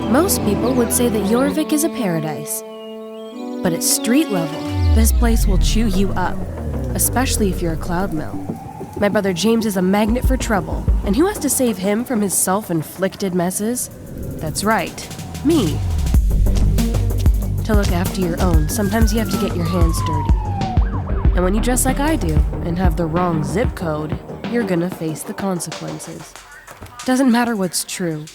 Most people would say that 𝐒𝐿𝐼𝐶 is a paradise. But at street level, this place will chew you up, especially if you're a 𝐒𝐿𝐼𝐶. My brother James is a magnet for trouble, and who has to save him from his self-inflicted messes? That's right, me. To look after your own, sometimes you have to get your hands dirty. And when you dress like I do, and have the wrong zip code, you're gonna face the consequences. Doesn't matter what's true.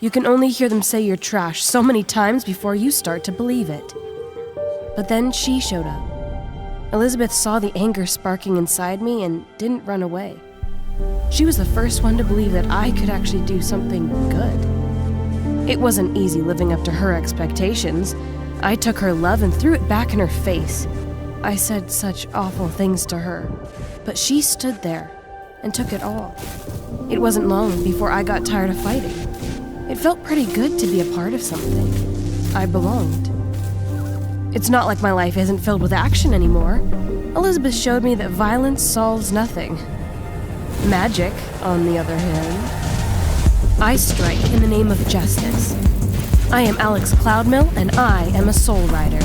You can only hear them say you're trash so many times before you start to believe it. But then she showed up. Elizabeth saw the anger sparking inside me and didn't run away. She was the first one to believe that I could actually do something good. It wasn't easy living up to her expectations. I took her love and threw it back in her face. I said such awful things to her, but she stood there and took it all. It wasn't long before I got tired of fighting. It felt pretty good to be a part of something. I belonged. It's not like my life isn't filled with action anymore. Elizabeth showed me that violence solves nothing. Magic, on the other hand, I strike in the name of justice. I am Alex Cloudmill, and I am a soul rider.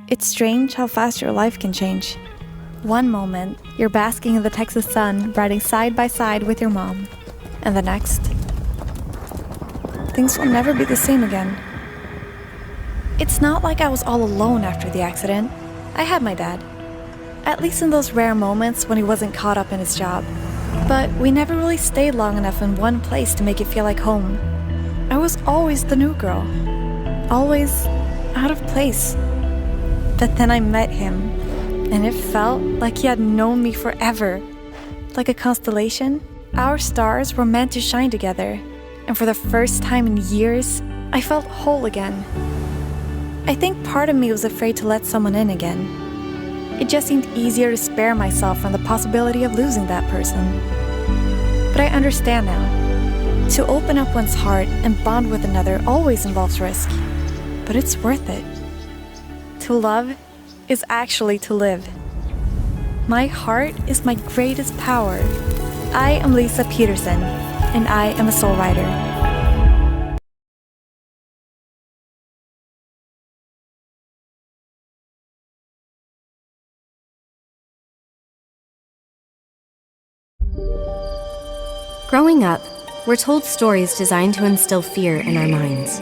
It's strange how fast your life can change. One moment, you're basking in the Texas sun, riding side by side with your mom. And the next, things will never be the same again. It's not like I was all alone after the accident. I had my dad. At least in those rare moments when he wasn't caught up in his job. But we never really stayed long enough in one place to make it feel like home. I was always the new girl. Always out of place. But then I met him, and it felt like he had known me forever. Like a constellation, our stars were meant to shine together, and for the first time in years, I felt whole again. I think part of me was afraid to let someone in again. It just seemed easier to spare myself from the possibility of losing that person. But I understand now. To open up one's heart and bond with another always involves risk, but it's worth it. To love is actually to live. My heart is my greatest power. I am Lisa Peterson, and I am a soul rider. Growing up, we're told stories designed to instill fear in our minds.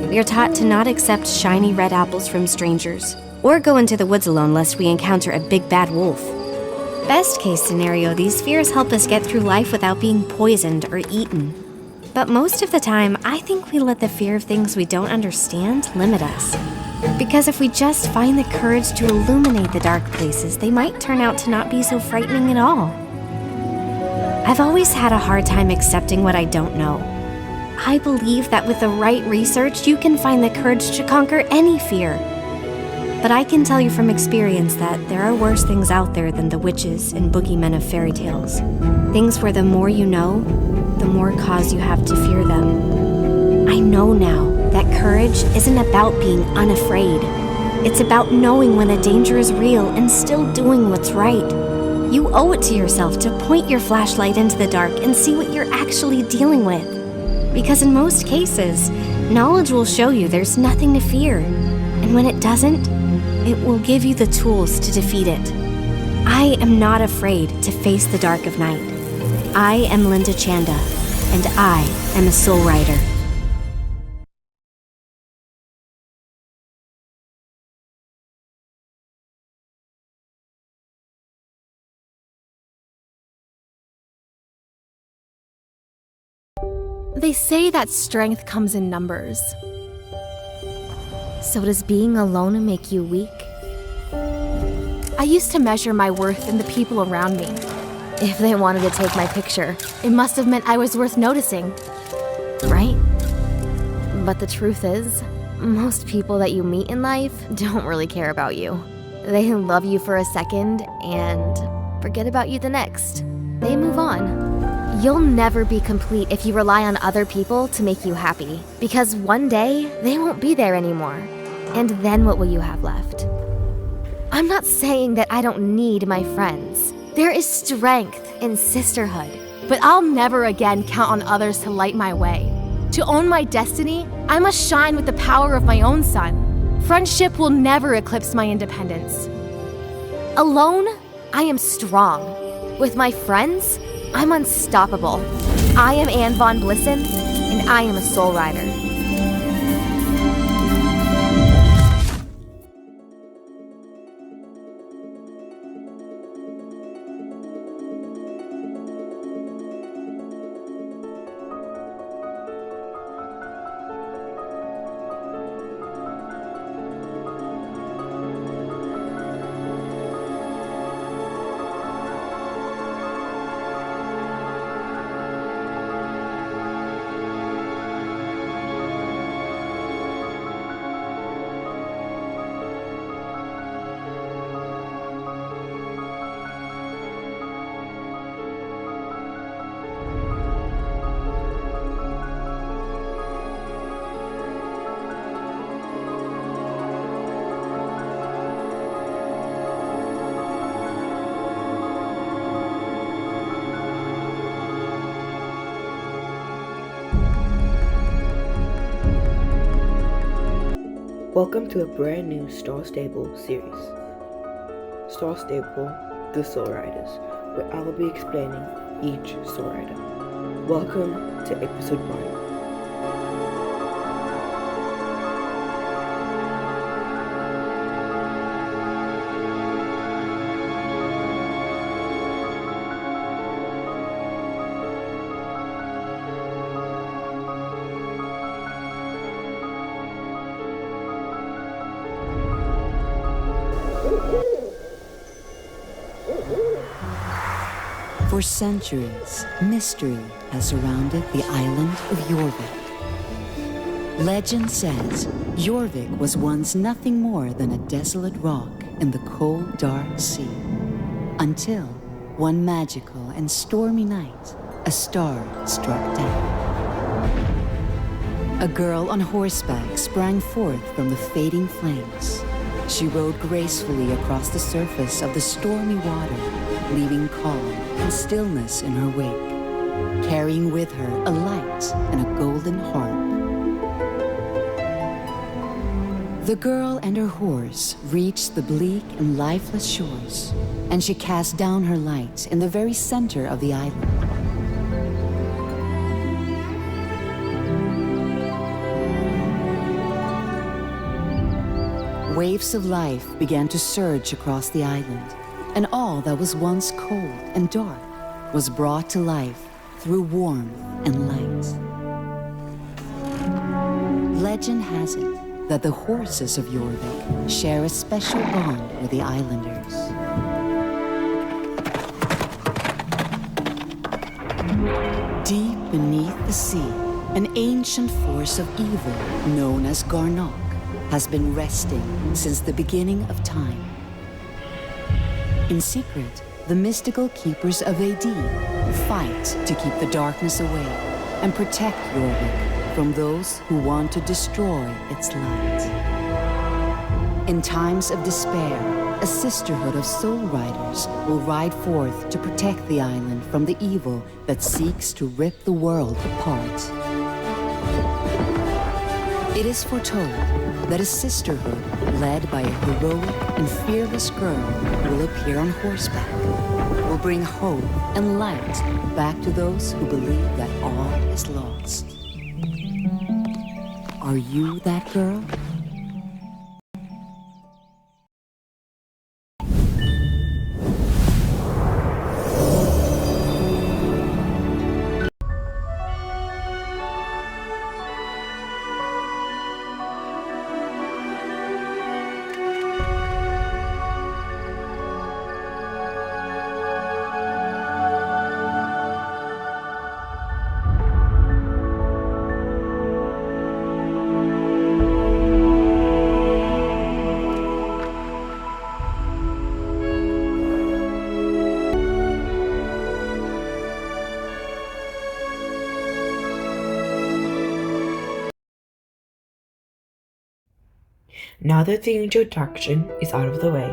We are taught to not accept shiny red apples from strangers, or go into the woods alone lest we encounter a big bad wolf. Best case scenario, these fears help us get through life without being poisoned or eaten. But most of the time, I think we let the fear of things we don't understand limit us. Because if we just find the courage to illuminate the dark places, they might turn out to not be so frightening at all. I've always had a hard time accepting what I don't know. I believe that with the right research, you can find the courage to conquer any fear. But I can tell you from experience that there are worse things out there than the witches and boogeymen of fairy tales. Things where the more you know, the more cause you have to fear them. I know now that courage isn't about being unafraid. It's about knowing when the danger is real and still doing what's right. You owe it to yourself to point your flashlight into the dark and see what you're actually dealing with. Because in most cases, knowledge will show you there's nothing to fear. And when it doesn't, it will give you the tools to defeat it. I am not afraid to face the dark of night. I am Linda Chanda, and I am a soul rider. They say that strength comes in numbers. So does being alone make you weak? I used to measure my worth in the people around me. If they wanted to take my picture, it must have meant I was worth noticing, right? But the truth is, most people that you meet in life don't really care about you. They love you for a second and forget about you the next. They move on. You'll never be complete if you rely on other people to make you happy, because one day they won't be there anymore. And then what will you have left? I'm not saying that I don't need my friends. There is strength in sisterhood, but I'll never again count on others to light my way. To own my destiny, I must shine with the power of my own sun. Friendship will never eclipse my independence. Alone, I am strong. With my friends, I'm unstoppable. I am Anne Von Blissen, and I am a soul rider. Welcome to a brand new Star Stable series. Star Stable, the Soul Riders, where I will be explaining each Soul Rider. Welcome to episode 1. For centuries, mystery has surrounded the island of 𝐒𝐿𝐼𝐿. Legend says 𝐒𝐿𝐼𝐿 was once nothing more than a desolate rock in the cold, dark sea. Until one magical and stormy night, a star struck down. A girl on horseback sprang forth from the fading flames. She rode gracefully across the surface of the stormy water, leaving calm and stillness in her wake, carrying with her a light and a golden harp. The girl and her horse reached the bleak and lifeless shores, and she cast down her light in the very center of the island. Waves of life began to surge across the island, and all that was once cold and dark was brought to life through warmth and light. Legend has it that the horses of 𝐒𝐿𝐼𝐿 share a special bond with the islanders. Deep beneath the sea, an ancient force of evil known as 𝐒𝐿𝐼𝐿 has been resting since the beginning of time. In secret, the mystical keepers of 𝐒𝐸 fight to keep the darkness away and protect 𝐒𝐿𝐼𝐿 from those who want to destroy its light. In times of despair, a sisterhood of soul riders will ride forth to protect the island from the evil that seeks to rip the world apart. It is foretold that a sisterhood led by a heroic and fearless girl will appear on horseback, will bring hope and light back to those who believe that all is lost. Are you that girl? Now that the introduction is out of the way,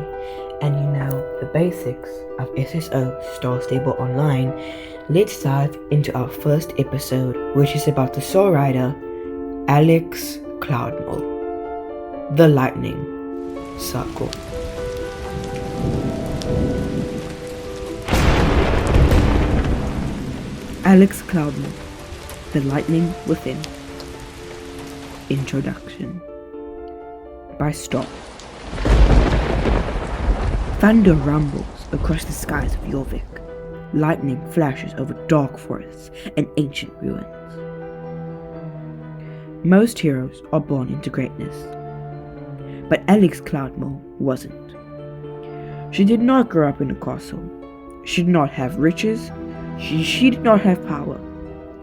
and you know the basics of SSO Star Stable Online, let's dive into our first episode, which is about the Soul Rider, 𝐒𝐿𝐼𝐶𝐶, the Lightning Circle. 𝐒𝐿𝐼𝐶𝐶, the Lightning Within. Introduction by Star. Thunder rumbles across the skies of 𝐒𝐿𝐼𝐶𝐶. Lightning flashes over dark forests and ancient ruins. Most heroes are born into greatness, but 𝐒𝐿𝐼𝐶𝐶 wasn't. She did not grow up in a castle. She did not have riches. She did not have power.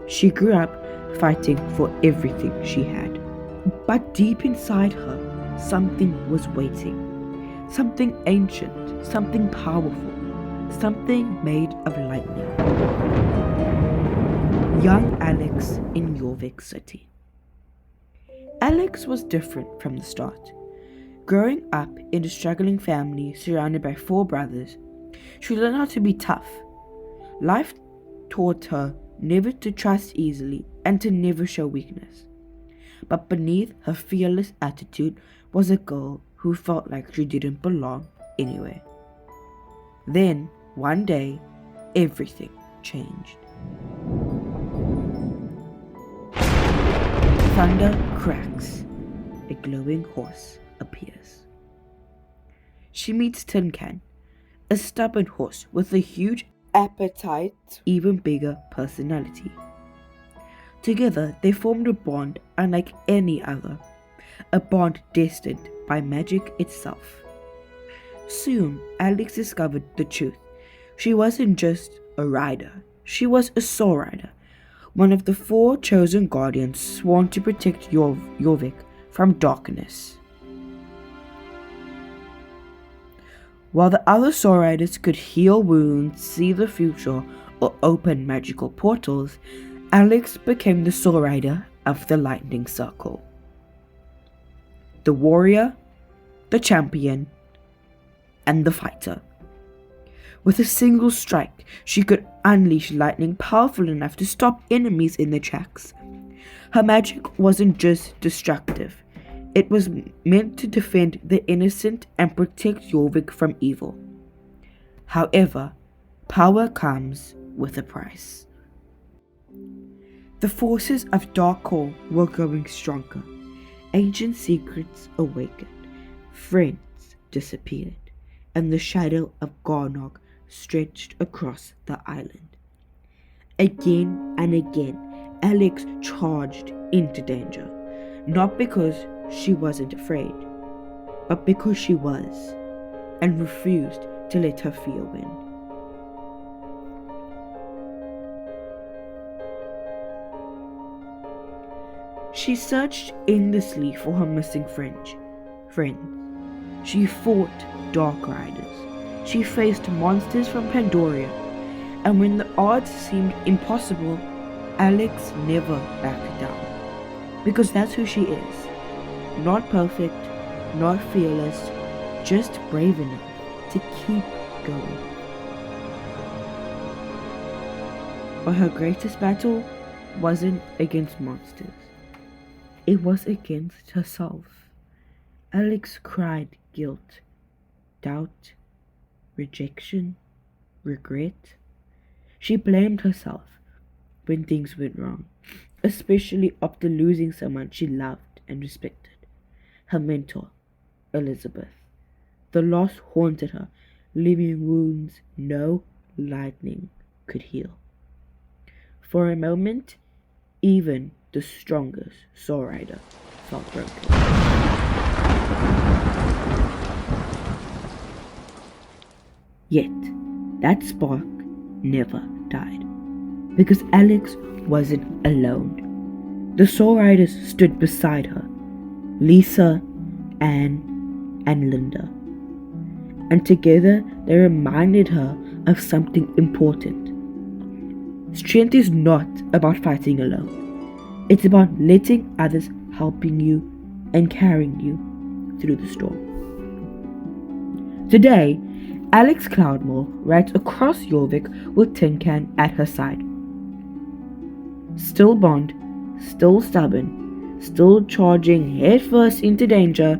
She grew up fighting for everything she had. But deep inside her, something was waiting. Something ancient, something powerful, something made of lightning. Young Alex in 𝐒𝐿𝐼𝐶 City. Alex was different from the start. Growing up in a struggling family surrounded by 4 brothers, she learned how to be tough. Life taught her never to trust easily and to never show weakness. But beneath her fearless attitude was a girl who felt like she didn't belong anywhere. Then, one day, everything changed. Thunder cracks. A glowing horse appears. She meets Tin Can, a stubborn horse with a huge appetite, even bigger personality. Together, they formed a bond unlike any other, a bond destined by magic itself. Soon, Alex discovered the truth. She wasn't just a rider, she was a soul rider, one of the 4 chosen guardians sworn to protect 𝐒𝐿𝐼𝐶 from darkness. While the other soul riders could heal wounds, see the future, or open magical portals, Alex became the soul rider of the Lightning Circle. The warrior, the champion, and the fighter. With a single strike, she could unleash lightning powerful enough to stop enemies in their tracks. Her magic wasn't just destructive. It was meant to defend the innocent and protect 𝐒𝐿𝐼𝐶 from evil. However, power comes with a price. The forces of Dark Core were growing stronger. Ancient secrets awakened. Friends disappeared. And the shadow of 𝐒𝐿𝐼𝐶 stretched across the island. Again and again, Alex charged into danger. Not because she wasn't afraid, but because she was, and refused to let her fear win. She searched endlessly for her missing friends. She fought dark riders. She faced monsters from Pandoria. And when the odds seemed impossible, Alex never backed down. Because that's who she is. Not perfect, not fearless, just brave enough to keep going. But her greatest battle wasn't against monsters. It was against herself. Alex cried guilt, doubt, rejection, regret. She blamed herself when things went wrong, especially after losing someone she loved and respected. Her mentor, Elizabeth. The loss haunted her, leaving wounds no lightning could heal. For a moment, even the strongest soul rider felt broken. Yet, that spark never died, because Alex wasn't alone. The soul riders stood beside her, Lisa, Anne, and Linda. And together they reminded her of something important. Strength is not about fighting alone. It's about letting others helping you and carrying you through the storm. Today, 𝐒𝐿𝐼𝐶 rides across 𝐒𝐿𝐼𝐶 with Tin Can at her side. Still bond, still stubborn, still charging headfirst into danger,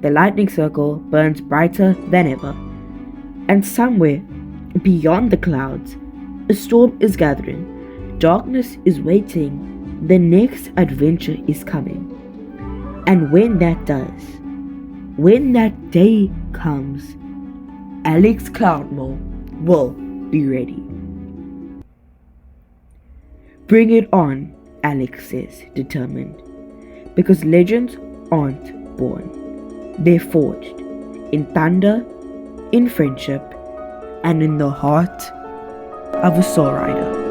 the lightning circle burns brighter than ever. And somewhere, beyond the clouds, a storm is gathering. Darkness is waiting. The next adventure is coming. And when that does, when that day comes, 𝐒𝐿𝐼𝐶 will be ready. Bring it on, Alex says, determined. Because legends aren't born. They're forged in thunder, in friendship, and in the heart of a soul rider.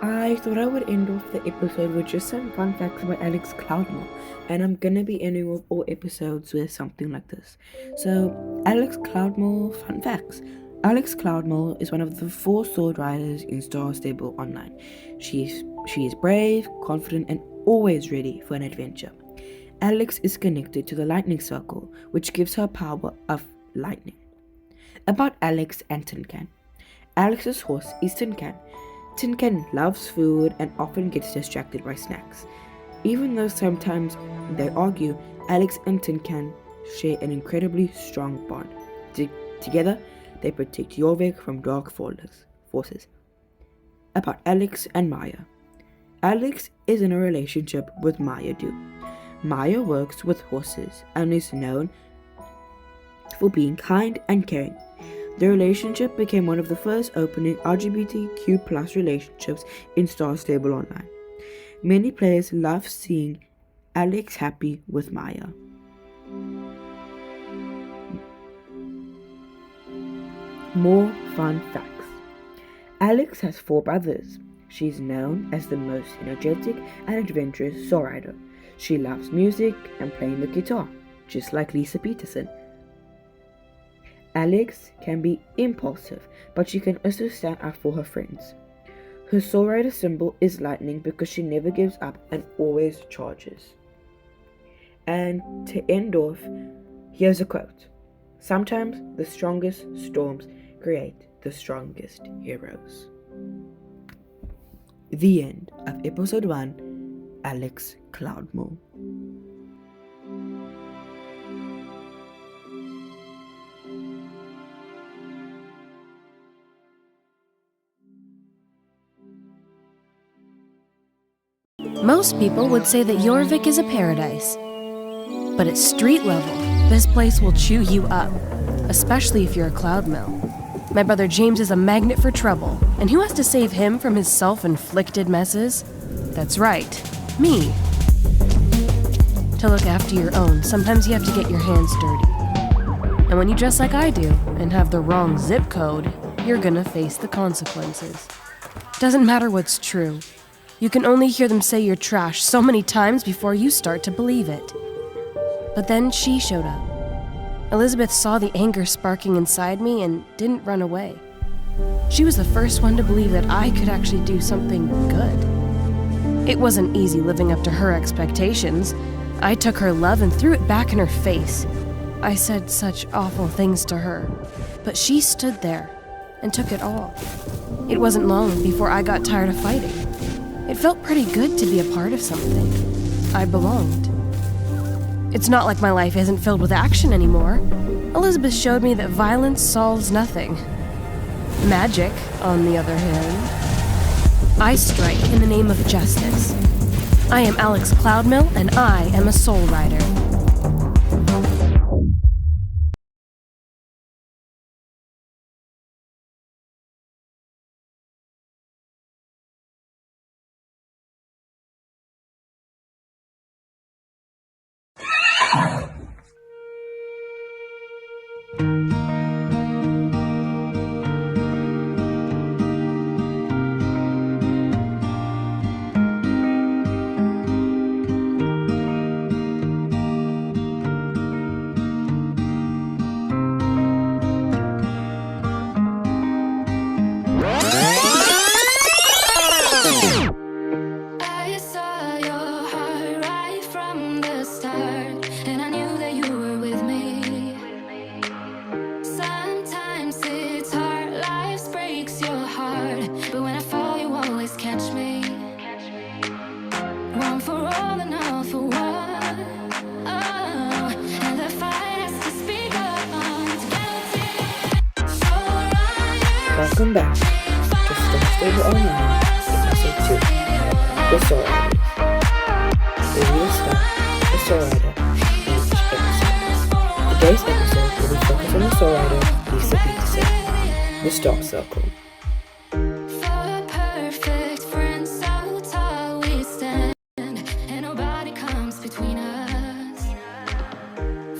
I thought I would end off the episode with just some fun facts about 𝐒𝐿𝐼𝐶, and I'm gonna be ending off all episodes with something like this. So, 𝐒𝐿𝐼𝐶 fun facts. 𝐒𝐿𝐼𝐶 is one of the 4 sword riders in Star Stable Online. She is brave, confident, and always ready for an adventure. 𝐿𝐼𝐶 is connected to the lightning circle, which gives her power of lightning. About 𝐿𝐼𝐶 and Tin Can. 𝐿𝐼𝐶's horse is Tin Can. Tin Can loves food and often gets distracted by snacks. Even though sometimes they argue, 𝐿𝐼𝐶 and Tin Can share an incredibly strong bond. Together, they protect 𝐒𝐿𝐼𝐶 from dark forces. About 𝐿𝐼𝐶 and Maya. 𝐿𝐼𝐶 is in a relationship with Maya Du. Maya works with horses and is known for being kind and caring. The relationship became one of the first opening LGBTQ+ relationships in Star Stable Online. Many players love seeing 𝐿𝐼𝐶 happy with Maya. More fun facts. 𝐿𝐼𝐶 has 4 brothers. She's known as the most energetic and adventurous soul rider. She loves music and playing the guitar, just like Lisa Peterson. 𝐿𝐼𝐶 can be impulsive, but she can also stand up for her friends. Her soul rider symbol is lightning because she never gives up and always charges. And to end off, here's a quote. Sometimes the strongest storms create the strongest heroes. The end of episode 1, 𝐒𝐿𝐼𝐶. Most people would say that 𝐒𝐿𝐼𝐶 is a paradise. But at street level, this place will chew you up, especially if you're a 𝐒𝐿𝐼𝐶. My brother James is a magnet for trouble, and who has to save him from his self-inflicted messes? That's right, me. To look after your own, sometimes you have to get your hands dirty. And when you dress like I do, and have the wrong zip code, you're gonna face the consequences. Doesn't matter what's true. You can only hear them say you're trash so many times before you start to believe it. But then she showed up. Elizabeth saw the anger sparking inside me and didn't run away. She was the first one to believe that I could actually do something good. It wasn't easy living up to her expectations. I took her love and threw it back in her face. I said such awful things to her, but she stood there and took it all. It wasn't long before I got tired of fighting. It felt pretty good to be a part of something. I belonged. It's not like my life isn't filled with action anymore. Elizabeth showed me that violence solves nothing. Magic, on the other hand, I strike in the name of justice. I am 𝐒𝐿𝐼𝐶, and I am a soul rider. start, and I knew that you were with me. Sometimes it's hard, life breaks your heart, but when I fall, you always catch me. One for all and all for one. Oh, and the fight has to speak up together. Welcome back to Star Stable Online, Episode 2, The Soul Riders. We will start the Soul Rider each episode. Today's episode will be focused on the Soul Rider, Lisa Peterson, the Star Circle. For perfect friends, so tall we stand, and nobody comes between us.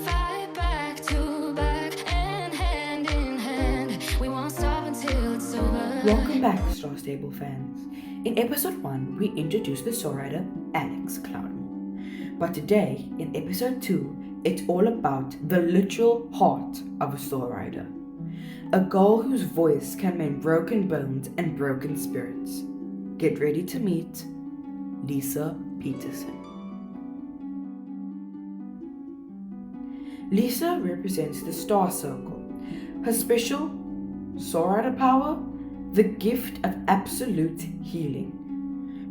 Fight back to back and hand in hand. We won't stop until it's over. Welcome back, Star Stable fans. In episode 1, we introduced the Soul Rider, Alex Cloudmore. But today, in episode 2, it's all about the literal heart of a Soul Rider. A girl whose voice can mend broken bones and broken spirits. Get ready to meet Lisa Peterson. Lisa represents the Star Circle. Her special Soul Rider power, the gift of absolute healing.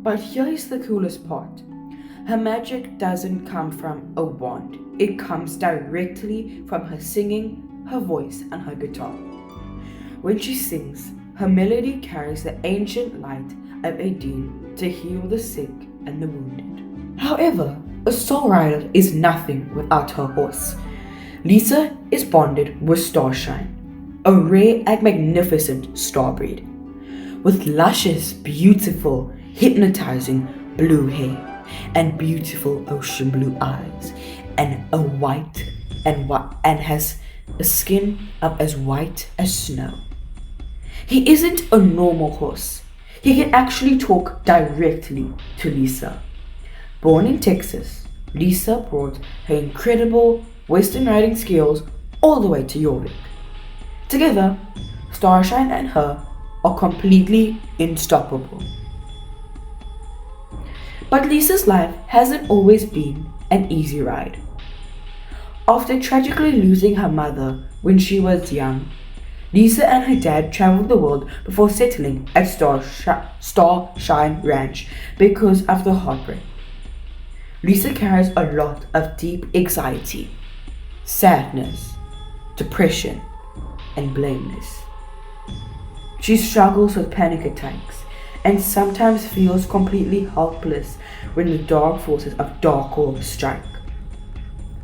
But here is the coolest part. Her magic doesn't come from a wand. It comes directly from her singing, her voice, and her guitar. When she sings, her melody carries the ancient light of 𝐒𝐿 to heal the sick and the wounded. However, a Soul Rider is nothing without her horse. Lisa is bonded with Starshine, a rare and magnificent star breed, with luscious, beautiful, hypnotizing blue hair and beautiful ocean blue eyes, and and has a skin of as white as snow. He isn't a normal horse. He can actually talk directly to Lisa. Born in Texas, Lisa brought her incredible Western riding skills all the way to Jorvik. Together, Starshine and her are completely unstoppable. But Lisa's life hasn't always been an easy ride. After tragically losing her mother when she was young, Lisa and her dad traveled the world before settling at Starshine Ranch because of the heartbreak. Lisa carries a lot of deep anxiety, sadness, depression, and blameless. She struggles with panic attacks and sometimes feels completely helpless when the dark forces of Darkhold strike.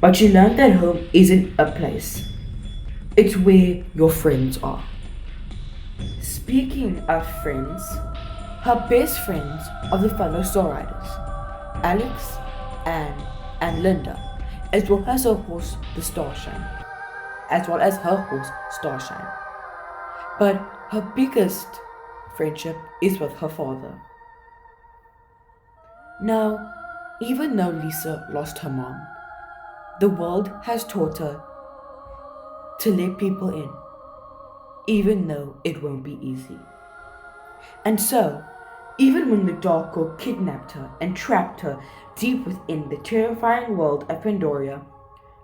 But she learned that home isn't a place. It's where your friends are. Speaking of friends, her best friends are the fellow Soul Riders, Alex, Anne, and Linda, as well as her horse, the Starshine, But her biggest friendship is with her father. Now, even though Lisa lost her mom, the world has taught her to let people in, even though it won't be easy. And so, even when the Darkhold kidnapped her and trapped her deep within the terrifying world of Pandora,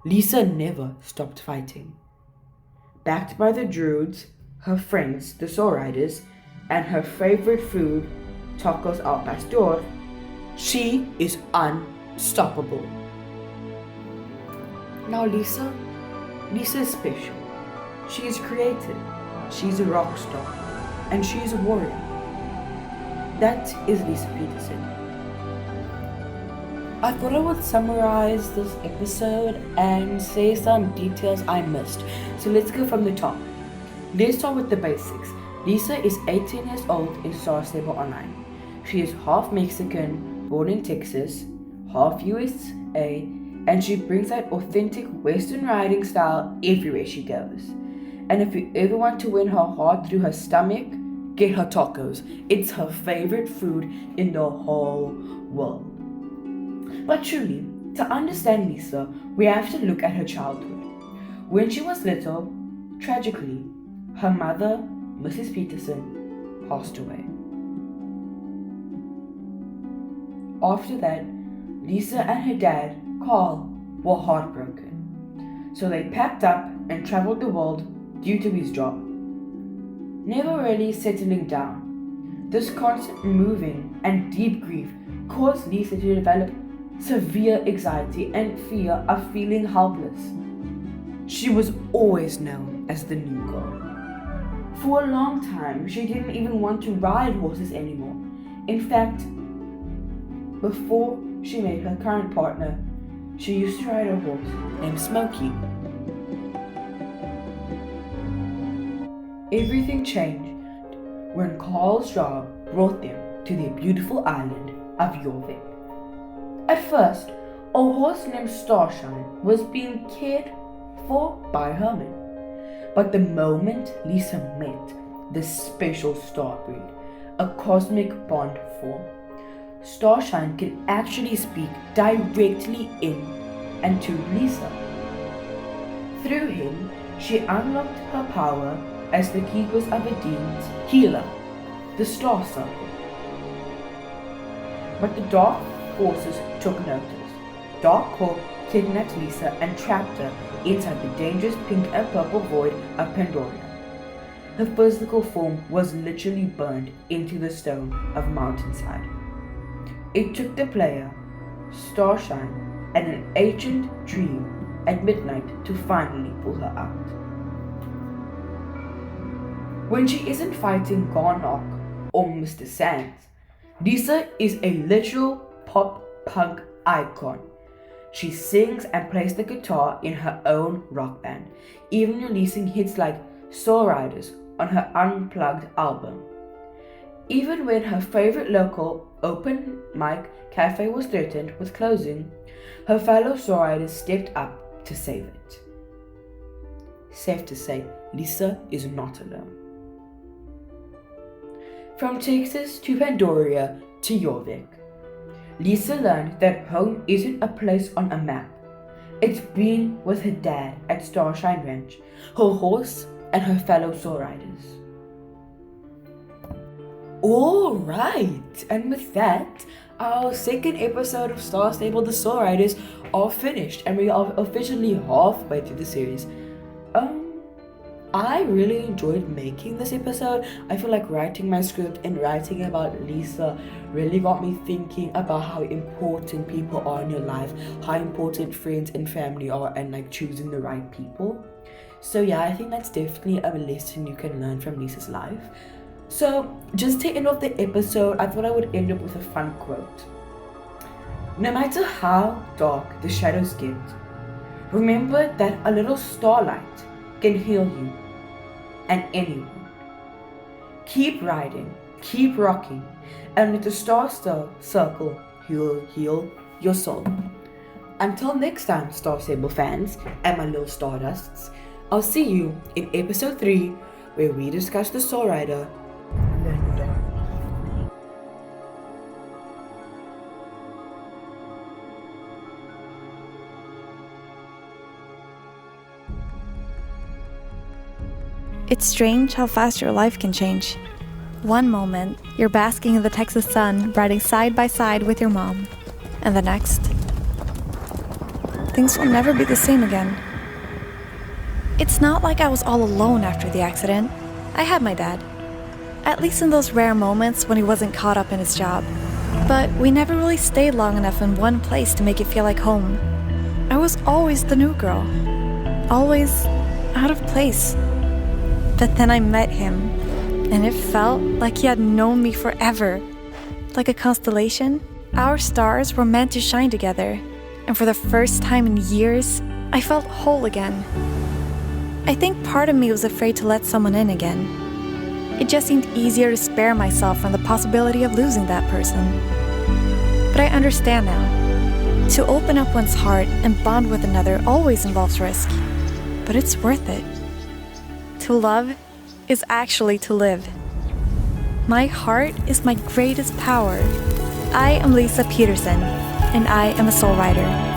Lisa never stopped fighting. Backed by the druids, her friends, the Soul Riders, and her favorite food, tacos al pastor, she is unstoppable. Now Lisa is special. She is creative. She's a rock star. And she is a warrior. That is Lisa Peterson. I thought I would summarize this episode and say some details I missed. So let's go from the top. Let's start with the basics. Lisa is 18 years old in Star Stable Online. She is half Mexican, born in Texas, half USA, and she brings that authentic Western riding style everywhere she goes. And if you ever want to win her heart through her stomach, get her tacos. It's her favorite food in the whole world. But truly, to understand Lisa, we have to look at her childhood. When she was little, tragically, her mother, Mrs. Peterson, passed away. After that, Lisa and her dad, Carl, were heartbroken. So they packed up and traveled the world due to his job, never really settling down. This constant moving and deep grief caused Lisa to develop severe anxiety and fear of feeling helpless. She was always known as the new girl. For a long time, she didn't even want to ride horses anymore. In fact, before she met her current partner, she used to ride a horse named Smokey. Everything changed when 𝐒𝐿 brought them to the beautiful island of 𝐒𝐿𝐼𝐶. At first, a horse named Starshine was being cared for by Herman. But the moment Lisa met this special star breed, a cosmic bond formed. Starshine can actually speak directly in and to Lisa. Through him, she unlocked her power as the Keepers of Adin's healer, the Star Circle. But the dark forces took notice. 𝐒𝐿 kidnapped Lisa and trapped her inside the dangerous pink and purple void of Pandora. Her physical form was literally burned into the stone of mountainside. It took the player, Starshine, and an ancient dream at midnight to finally pull her out. When she isn't fighting 𝐒𝐿𝐼𝐶 or Mr. Sands, Lisa is a literal pop-punk icon. She sings and plays the guitar in her own rock band, even releasing hits like Soul Riders on her Unplugged album. Even when her favorite local open mic cafe was threatened with closing, her fellow Soul Riders stepped up to save it. Safe to say, Lisa is not alone. From Texas to Pandora to 𝐒𝐿𝐼𝐶, Lisa learned that home isn't a place on a map. It's being with her dad at Starshine Ranch, her horse, and her fellow Soul Riders. Alright, and with that, our second episode of Star Stable The Soul Riders are finished, and we are officially halfway through the series. I really enjoyed making this episode. I feel like writing my script and writing about Lisa really got me thinking about how important people are in your life, how important friends and family are, and like choosing the right people. So yeah, I think that's definitely a lesson you can learn from Lisa's life. So just to end off the episode, I thought I would end up with a fun quote. No matter how dark the shadows get, remember that a little starlight can heal you and anyone. Keep riding, keep rocking, and with the Star Circle, he'll heal your soul. Until next time, Star Stable fans and my little Stardusts, I'll see you in episode 3, where we discuss the Soul Rider, Linda. It's strange how fast your life can change. One moment, you're basking in the Texas sun, riding side by side with your mom. And the next, things will never be the same again. It's not like I was all alone after the accident. I had my dad. At least in those rare moments when he wasn't caught up in his job. But we never really stayed long enough in one place to make it feel like home. I was always the new girl. Always out of place. But then I met him, and it felt like he had known me forever. Like a constellation, our stars were meant to shine together, and for the first time in years, I felt whole again. I think part of me was afraid to let someone in again. It just seemed easier to spare myself from the possibility of losing that person. But I understand now. To open up one's heart and bond with another always involves risk, but it's worth it. To love is actually to live. My heart is my greatest power. I am Lisa Peterson, and I am a Soul Rider.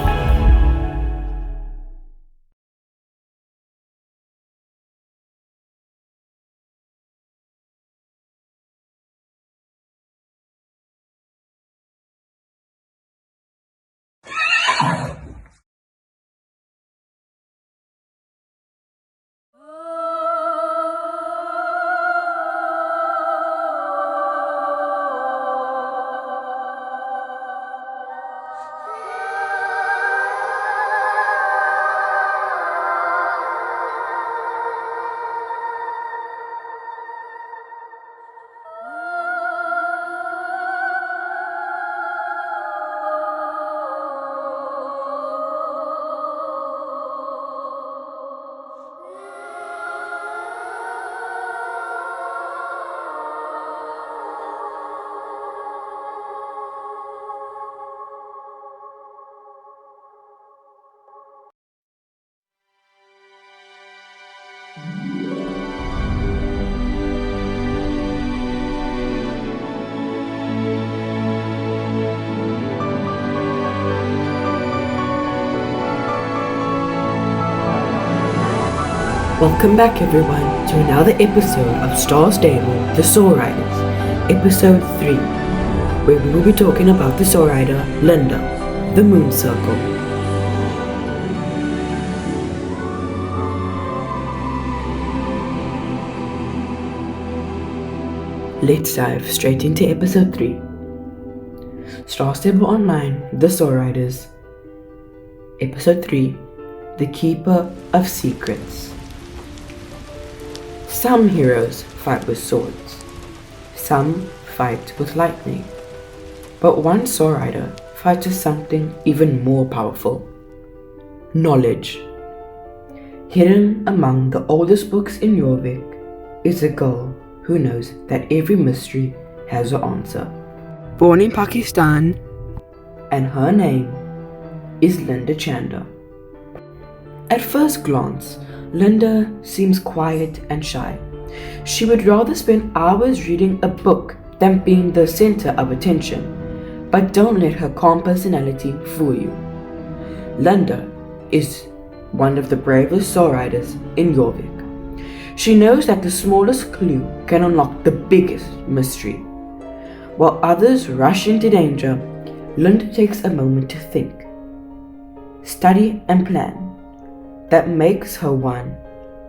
Welcome back everyone to another episode of Star Stable, The Soul Riders, episode 3, where we will be talking about the Soul Rider, Linda, the Moon Circle. Let's dive straight into episode 3. Star Stable Online, The Soul Riders, episode 3, The Keeper of Secrets. Some heroes fight with swords, some fight with lightning, but one Soul Rider fights with something even more powerful: knowledge. Hidden among the oldest books in 𝐒𝐿𝐵 is a girl who knows that every mystery has an answer. Born in Pakistan, and her name is Linda Chander. At first glance, Linda seems quiet and shy. She would rather spend hours reading a book than being the center of attention. But don't let her calm personality fool you. Linda is one of the bravest Soul Riders in 𝐒𝐿𝐵. She knows that the smallest clue can unlock the biggest mystery. While others rush into danger, Linda takes a moment to think, study and plan. That makes her one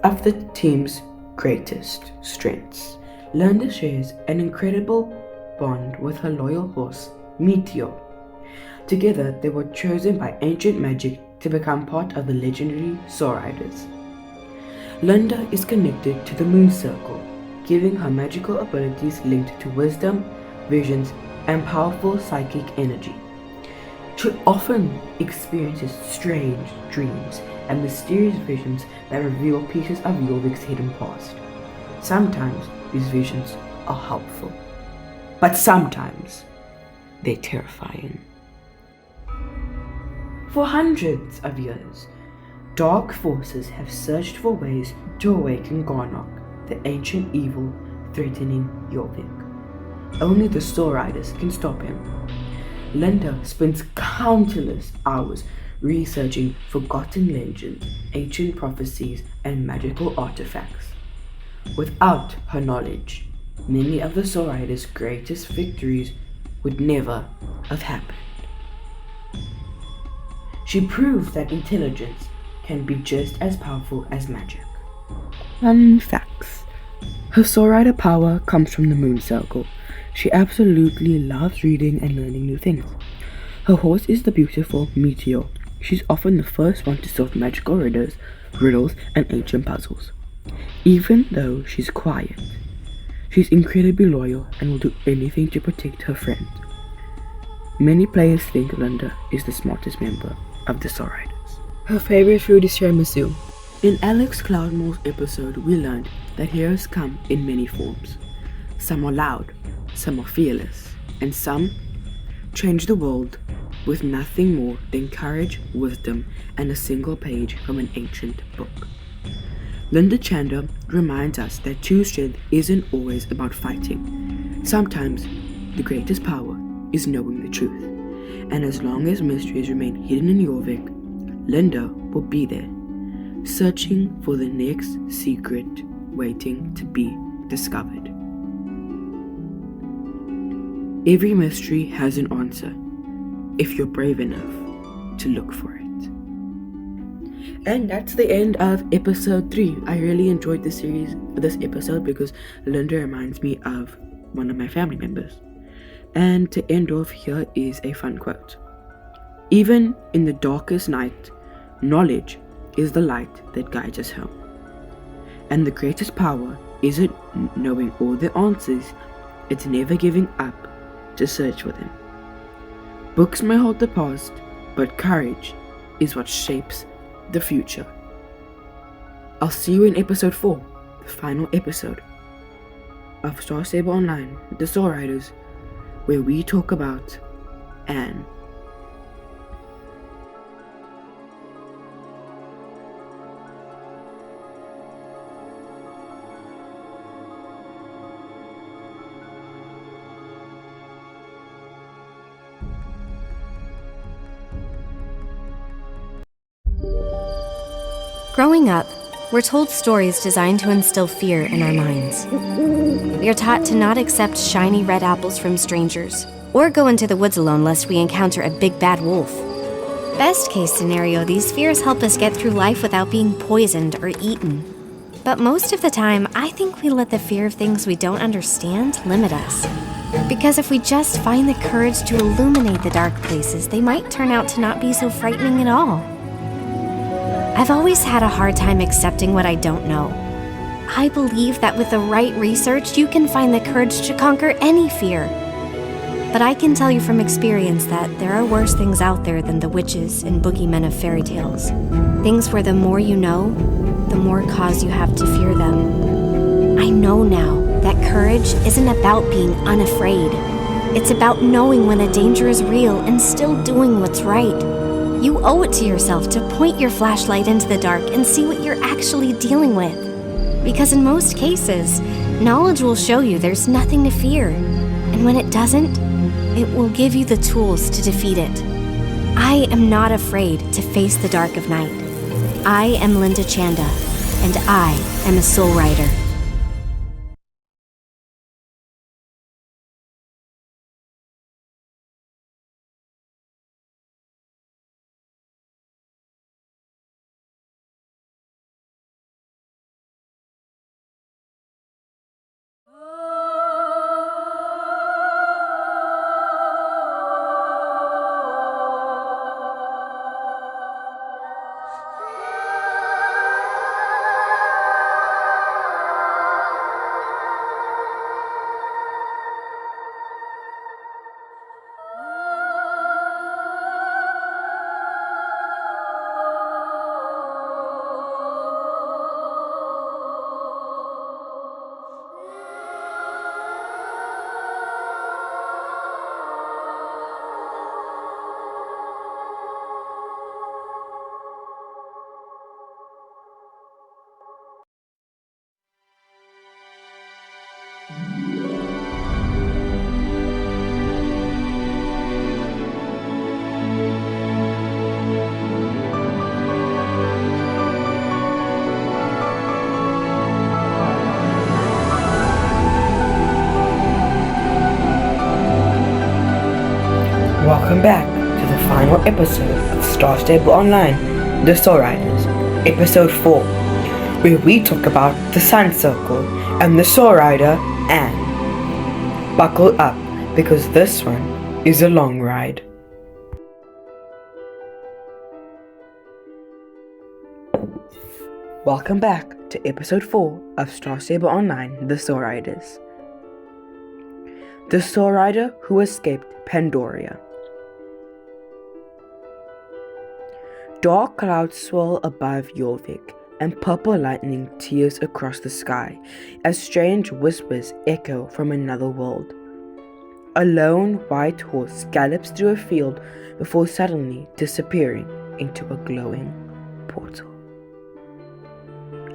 of the team's greatest strengths. Linda shares an incredible bond with her loyal horse, 𝐒𝐿𝐵. Together, they were chosen by ancient magic to become part of the legendary Soul Riders. Linda is connected to the Moon Circle, giving her magical abilities linked to wisdom, visions, and powerful psychic energy. She often experiences strange dreams and mysterious visions that reveal pieces of 𝐒𝐿𝐵's hidden past. Sometimes these visions are helpful, but sometimes they're terrifying. For hundreds of years, dark forces have searched for ways to awaken 𝐒𝐿𝐵, the ancient evil threatening 𝐒𝐿𝐵. Only the Soul Riders can stop him. Linda spends countless hours researching forgotten legends, ancient prophecies, and magical artifacts. Without her knowledge, many of the Soul Riders' greatest victories would never have happened. She proved that intelligence can be just as powerful as magic. Fun facts. Her Soul Rider power comes from the Moon Circle. She absolutely loves reading and learning new things. Her horse is the beautiful 𝐒𝐿𝐵. She's often the first one to solve magical riddles, and ancient puzzles. Even though she's quiet, she's incredibly loyal and will do anything to protect her friend. Many players think Linda is the smartest member of the Soul Riders. Her favorite food is tiramisu. In Alex Cloudmore's episode, we learned that heroes come in many forms. Some are loud, some are fearless, and some change the world with nothing more than courage, wisdom, and a single page from an ancient book. Linda Chander reminds us that true strength isn't always about fighting. Sometimes the greatest power is knowing the truth. And as long as mysteries remain hidden in 𝐒𝐿𝐵, Linda will be there, searching for the next secret waiting to be discovered. Every mystery has an answer, if you're brave enough to look for it. And that's the end of episode 3. I really enjoyed this episode because Linda reminds me of one of my family members. And to end off, here is a fun quote. Even in the darkest night, knowledge is the light that guides us home. And the greatest power isn't knowing all the answers, it's never giving up to search for them. Books may hold the past, but courage is what shapes the future. I'll see you in episode 4, the final episode of Star Stable Online, The Soul Riders, where we talk about Anne. Growing up, we're told stories designed to instill fear in our minds. We are taught to not accept shiny red apples from strangers, or go into the woods alone lest we encounter a big bad wolf. Best case scenario, these fears help us get through life without being poisoned or eaten. But most of the time, I think we let the fear of things we don't understand limit us. Because if we just find the courage to illuminate the dark places, they might turn out to not be so frightening at all. I've always had a hard time accepting what I don't know. I believe that with the right research, you can find the courage to conquer any fear. But I can tell you from experience that there are worse things out there than the witches and boogeymen of fairy tales. Things where the more you know, the more cause you have to fear them. I know now that courage isn't about being unafraid. It's about knowing when a danger is real and still doing what's right. You owe it to yourself to point your flashlight into the dark and see what you're actually dealing with. Because in most cases, knowledge will show you there's nothing to fear. And when it doesn't, it will give you the tools to defeat it. I am not afraid to face the dark of night. I am Linda Chanda, and I am a soul rider. Welcome back to the final episode of Star Stable Online, The Soul Riders, Episode 4, where we talk about the Sun Circle and the Soul Rider Anne. Buckle up, because this one is a long ride. Welcome back to Episode 4 of Star Stable Online, The Soul Riders. The Soul Rider who escaped Pandoria. Dark clouds swirl above 𝐒𝐿 and purple lightning tears across the sky as strange whispers echo from another world. A lone white horse gallops through a field before suddenly disappearing into a glowing portal.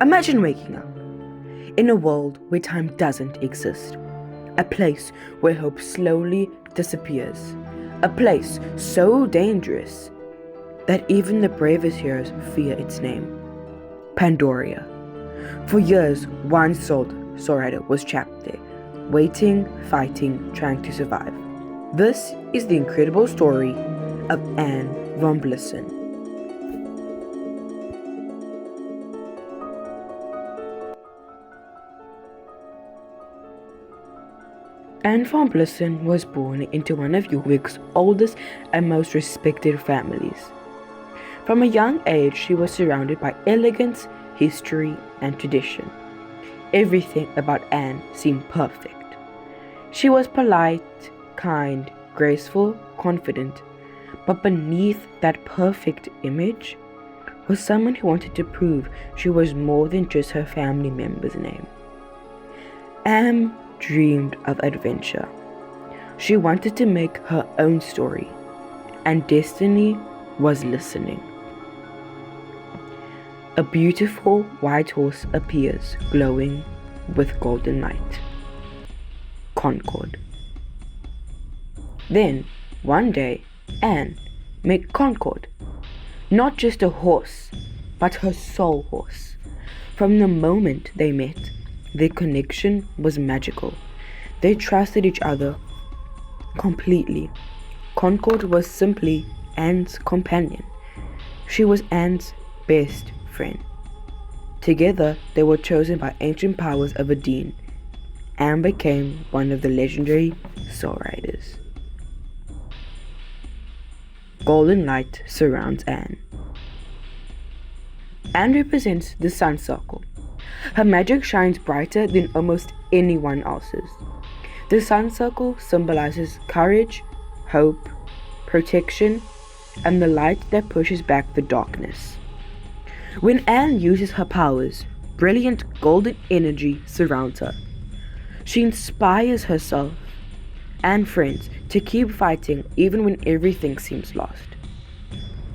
Imagine waking up in a world where time doesn't exist, a place where hope slowly disappears, a place so dangerous that even the bravest heroes fear its name, Pandoria. For years, one soul rider was trapped there, waiting, fighting, trying to survive. This is the incredible story of Anne von Blissen. Anne von Blissen was born into one of 𝐒𝐿's oldest and most respected families. From a young age, she was surrounded by elegance, history, and tradition. Everything about Anne seemed perfect. She was polite, kind, graceful, confident, but beneath that perfect image was someone who wanted to prove she was more than just her family member's name. Anne dreamed of adventure. She wanted to make her own story, and destiny was listening. A beautiful white horse appears, glowing with golden light. Concord. Then, one day, Anne met Concord. Not just a horse, but her soul horse. From the moment they met, their connection was magical. They trusted each other completely. Concord was simply Anne's companion. She was Anne's best friend. Together, they were chosen by ancient powers of Adine. Anne became one of the legendary Soul Riders. Golden light surrounds Anne. Anne represents the sun circle. Her magic shines brighter than almost anyone else's. The sun circle symbolizes courage, hope, protection, and the light that pushes back the darkness. When Anne uses her powers, brilliant golden energy surrounds her. She inspires herself and friends to keep fighting even when everything seems lost.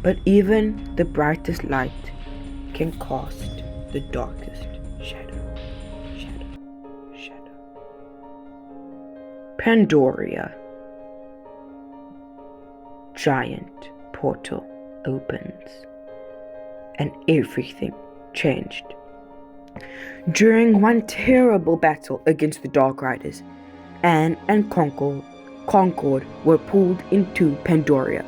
But even the brightest light can cast the darkest shadow. Pandoria. Giant portal opens, and everything changed. During one terrible battle against the Dark Riders, Anne and Concord were pulled into Pandoria,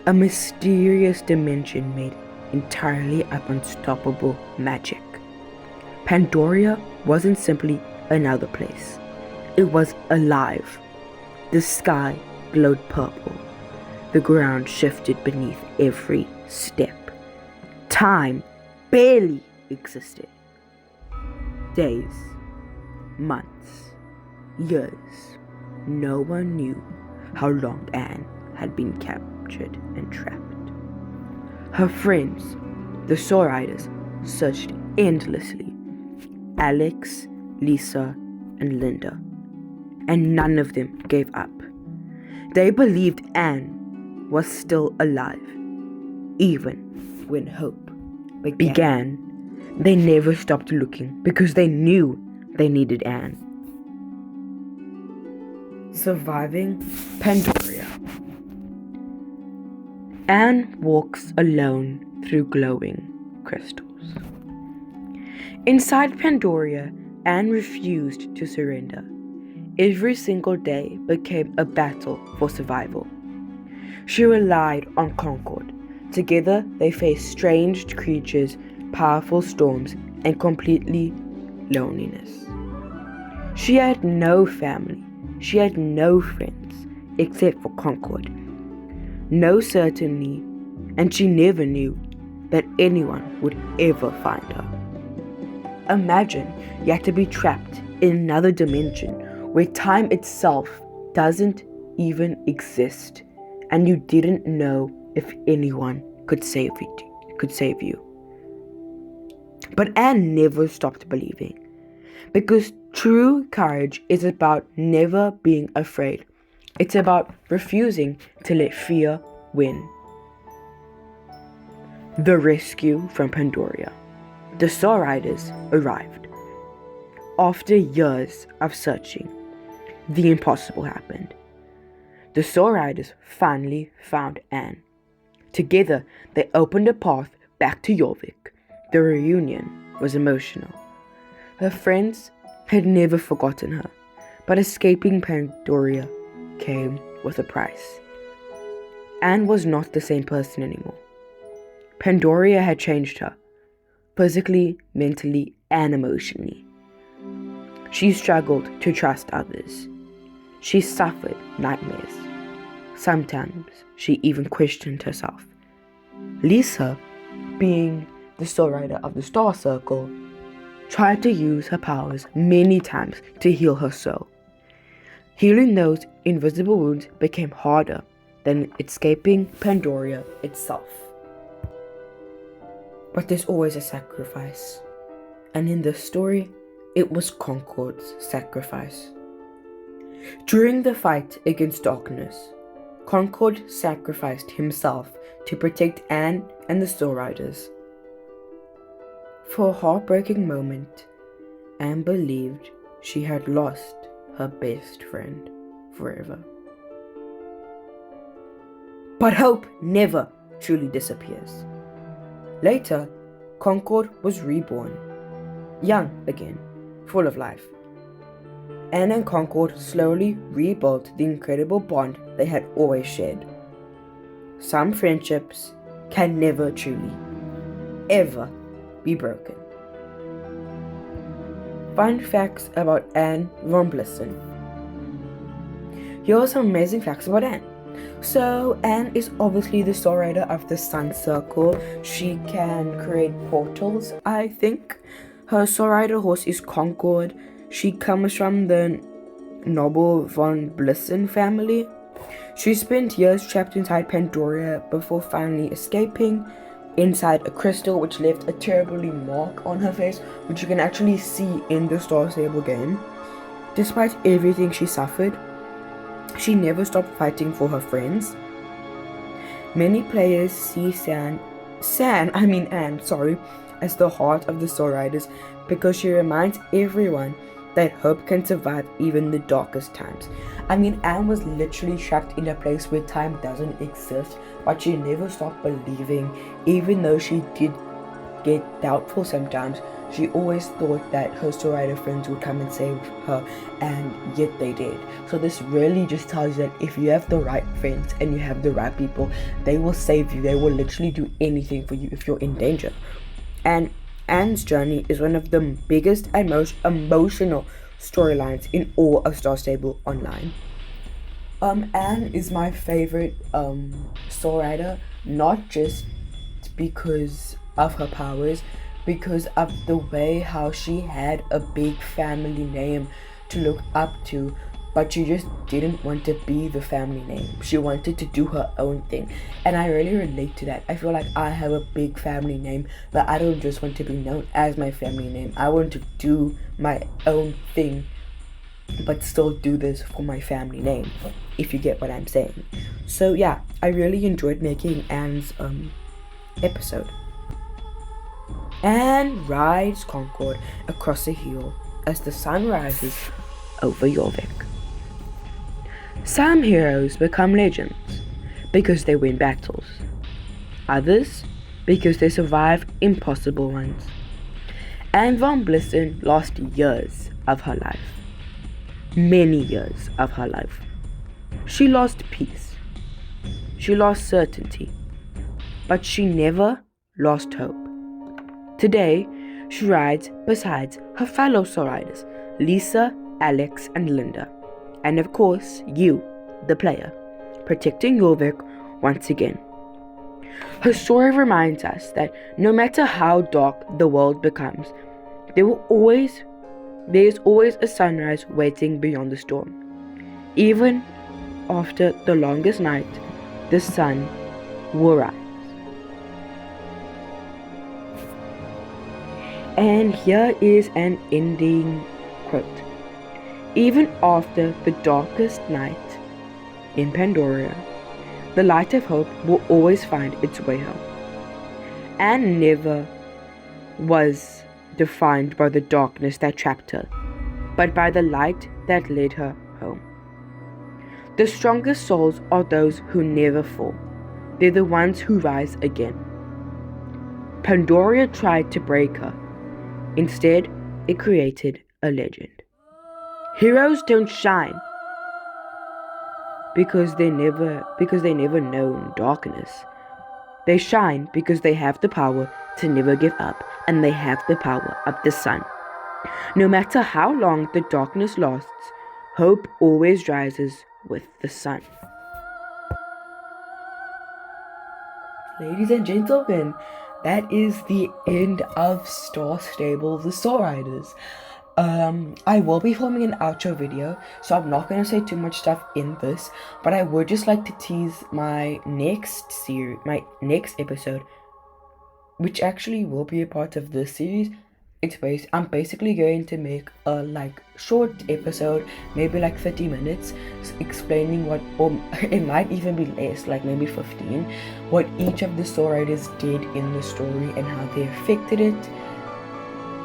a mysterious dimension made entirely of unstoppable magic. Pandoria wasn't simply another place. It was alive. The sky glowed purple. The ground shifted beneath every step. Time barely existed. Days, months, years. No one knew how long Anne had been captured and trapped. Her friends, the Soul Riders, searched endlessly. Alex, Lisa, and Linda. And none of them gave up. They believed Anne was still alive, even when hope began. They never stopped looking because they knew they needed Anne. Surviving Pandoria. Anne walks alone through glowing crystals. Inside Pandoria, Anne refused to surrender. Every single day became a battle for survival. She relied on Concord. Together, they faced strange creatures, powerful storms, and completely loneliness. She had no family. She had no friends except for Concord. No certainty, and she never knew that anyone would ever find her. Imagine you had to be trapped in another dimension where time itself doesn't even exist, and you didn't know if anyone could save you. But Anne never stopped believing, because true courage is about never being afraid. It's about refusing to let fear win. The rescue from Pandoria. The Soul Riders arrived. After years of searching, the impossible happened. The Soul Riders finally found Anne. Together, they opened a path back to 𝐒𝐿𝐵𝐼𝐶. The reunion was emotional. Her friends had never forgotten her, but escaping Pandoria came with a price. Anne was not the same person anymore. Pandoria had changed her, physically, mentally, and emotionally. She struggled to trust others. She suffered nightmares. Sometimes she even questioned herself. Lisa, being the Soul Rider of the Star Circle, tried to use her powers many times to heal her soul. Healing those invisible wounds became harder than escaping Pandoria itself. But there's always a sacrifice. And in this story, it was Concord's sacrifice. During the fight against darkness, Concord sacrificed himself to protect Anne and the Soul Riders. For a heartbreaking moment, Anne believed she had lost her best friend forever. But hope never truly disappears. Later, Concord was reborn, young again, full of life. Anne and Concord slowly rebuilt the incredible bond they had always shared. Some friendships can never truly, ever be broken. Fun facts about Anne von Blitzen. Here are some amazing facts about Anne. So Anne is obviously the sole rider of the Sun Circle. She can create portals, I think. Her sole rider horse is Concord. She comes from the noble von Blitzen family. She spent years trapped inside Pandora before finally escaping inside a crystal, which left a terribly mark on her face, which you can actually see in the Star Stable game. Despite everything she suffered, she never stopped fighting for her friends. Many players see Anne, as the heart of the Soul Riders because she reminds everyone that hope can survive even the darkest times. Anne was literally trapped in a place where time doesn't exist, but she never stopped believing, even though she did get doubtful sometimes. She always thought that her Soul Rider friends would come and save her, and yet they did. So this really just tells you that if you have the right friends and you have the right people, they will save you. They will literally do anything for you if you're in danger. And Anne's journey is one of the biggest and most emotional storylines in all of Star Stable Online. Anne is my favorite Soul Rider, not just because of her powers, because of the way how she had a big family name to look up to, but she just didn't want to be the family name. She wanted to do her own thing, and I really relate to that. I feel like I have a big family name, but I don't just want to be known as my family name. I want to do my own thing, but still do this for my family name, if you get what I'm saying. So yeah, I really enjoyed making Anne's episode. Anne rides Concord across a hill as the sun rises over 𝐒𝐿𝐵. Some heroes become legends because they win battles. Others because they survive impossible ones. Anne von Blitzen lost years of her life. Many years of her life. She lost peace. She lost certainty. But she never lost hope. Today, she rides beside her fellow Soul Riders, Lisa, Alex, and Linda. And of course, you, the player, protecting 𝐒𝐿𝐵 once again. Her story reminds us that no matter how dark the world becomes, there is always a sunrise waiting beyond the storm. Even after the longest night, the sun will rise. And here is an ending quote. Even after the darkest night in Pandora, the light of hope will always find its way home. Anne never was defined by the darkness that trapped her, but by the light that led her home. The strongest souls are those who never fall. They're the ones who rise again. Pandora tried to break her. Instead, it created a legend. Heroes don't shine because they never known darkness. They shine because they have the power to never give up, and they have the power of the sun. No matter how long the darkness lasts, hope always rises with the sun. Ladies and gentlemen, that is the end of Star Stable, the Soul Riders. I will be filming an outro video, so I'm not going to say too much stuff in this, but I would just like to tease my next episode, which actually will be a part of this series. I'm basically going to make a short episode, maybe 30 minutes, explaining what, or it might even be less, maybe 15, what each of the Soul Riders did in the story and how they affected it.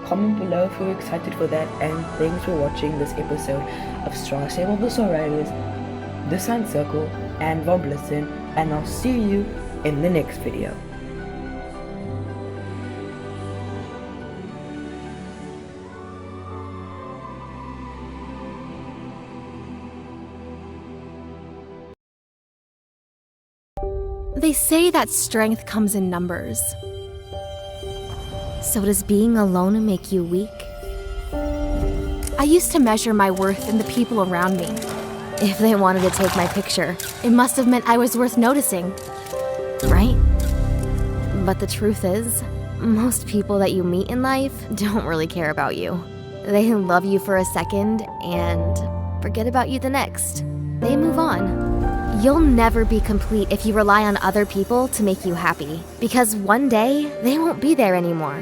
Comment below if you're excited for that, and thanks for watching this episode of Star Stable, the Soul Riders, the Sun Circle, and von Blitzen, and I'll see you in the next video. They say that strength comes in numbers. So does being alone make you weak? I used to measure my worth in the people around me. If they wanted to take my picture, it must have meant I was worth noticing, right? But the truth is, most people that you meet in life don't really care about you. They love you for a second and forget about you the next. They move on. You'll never be complete if you rely on other people to make you happy, because one day they won't be there anymore.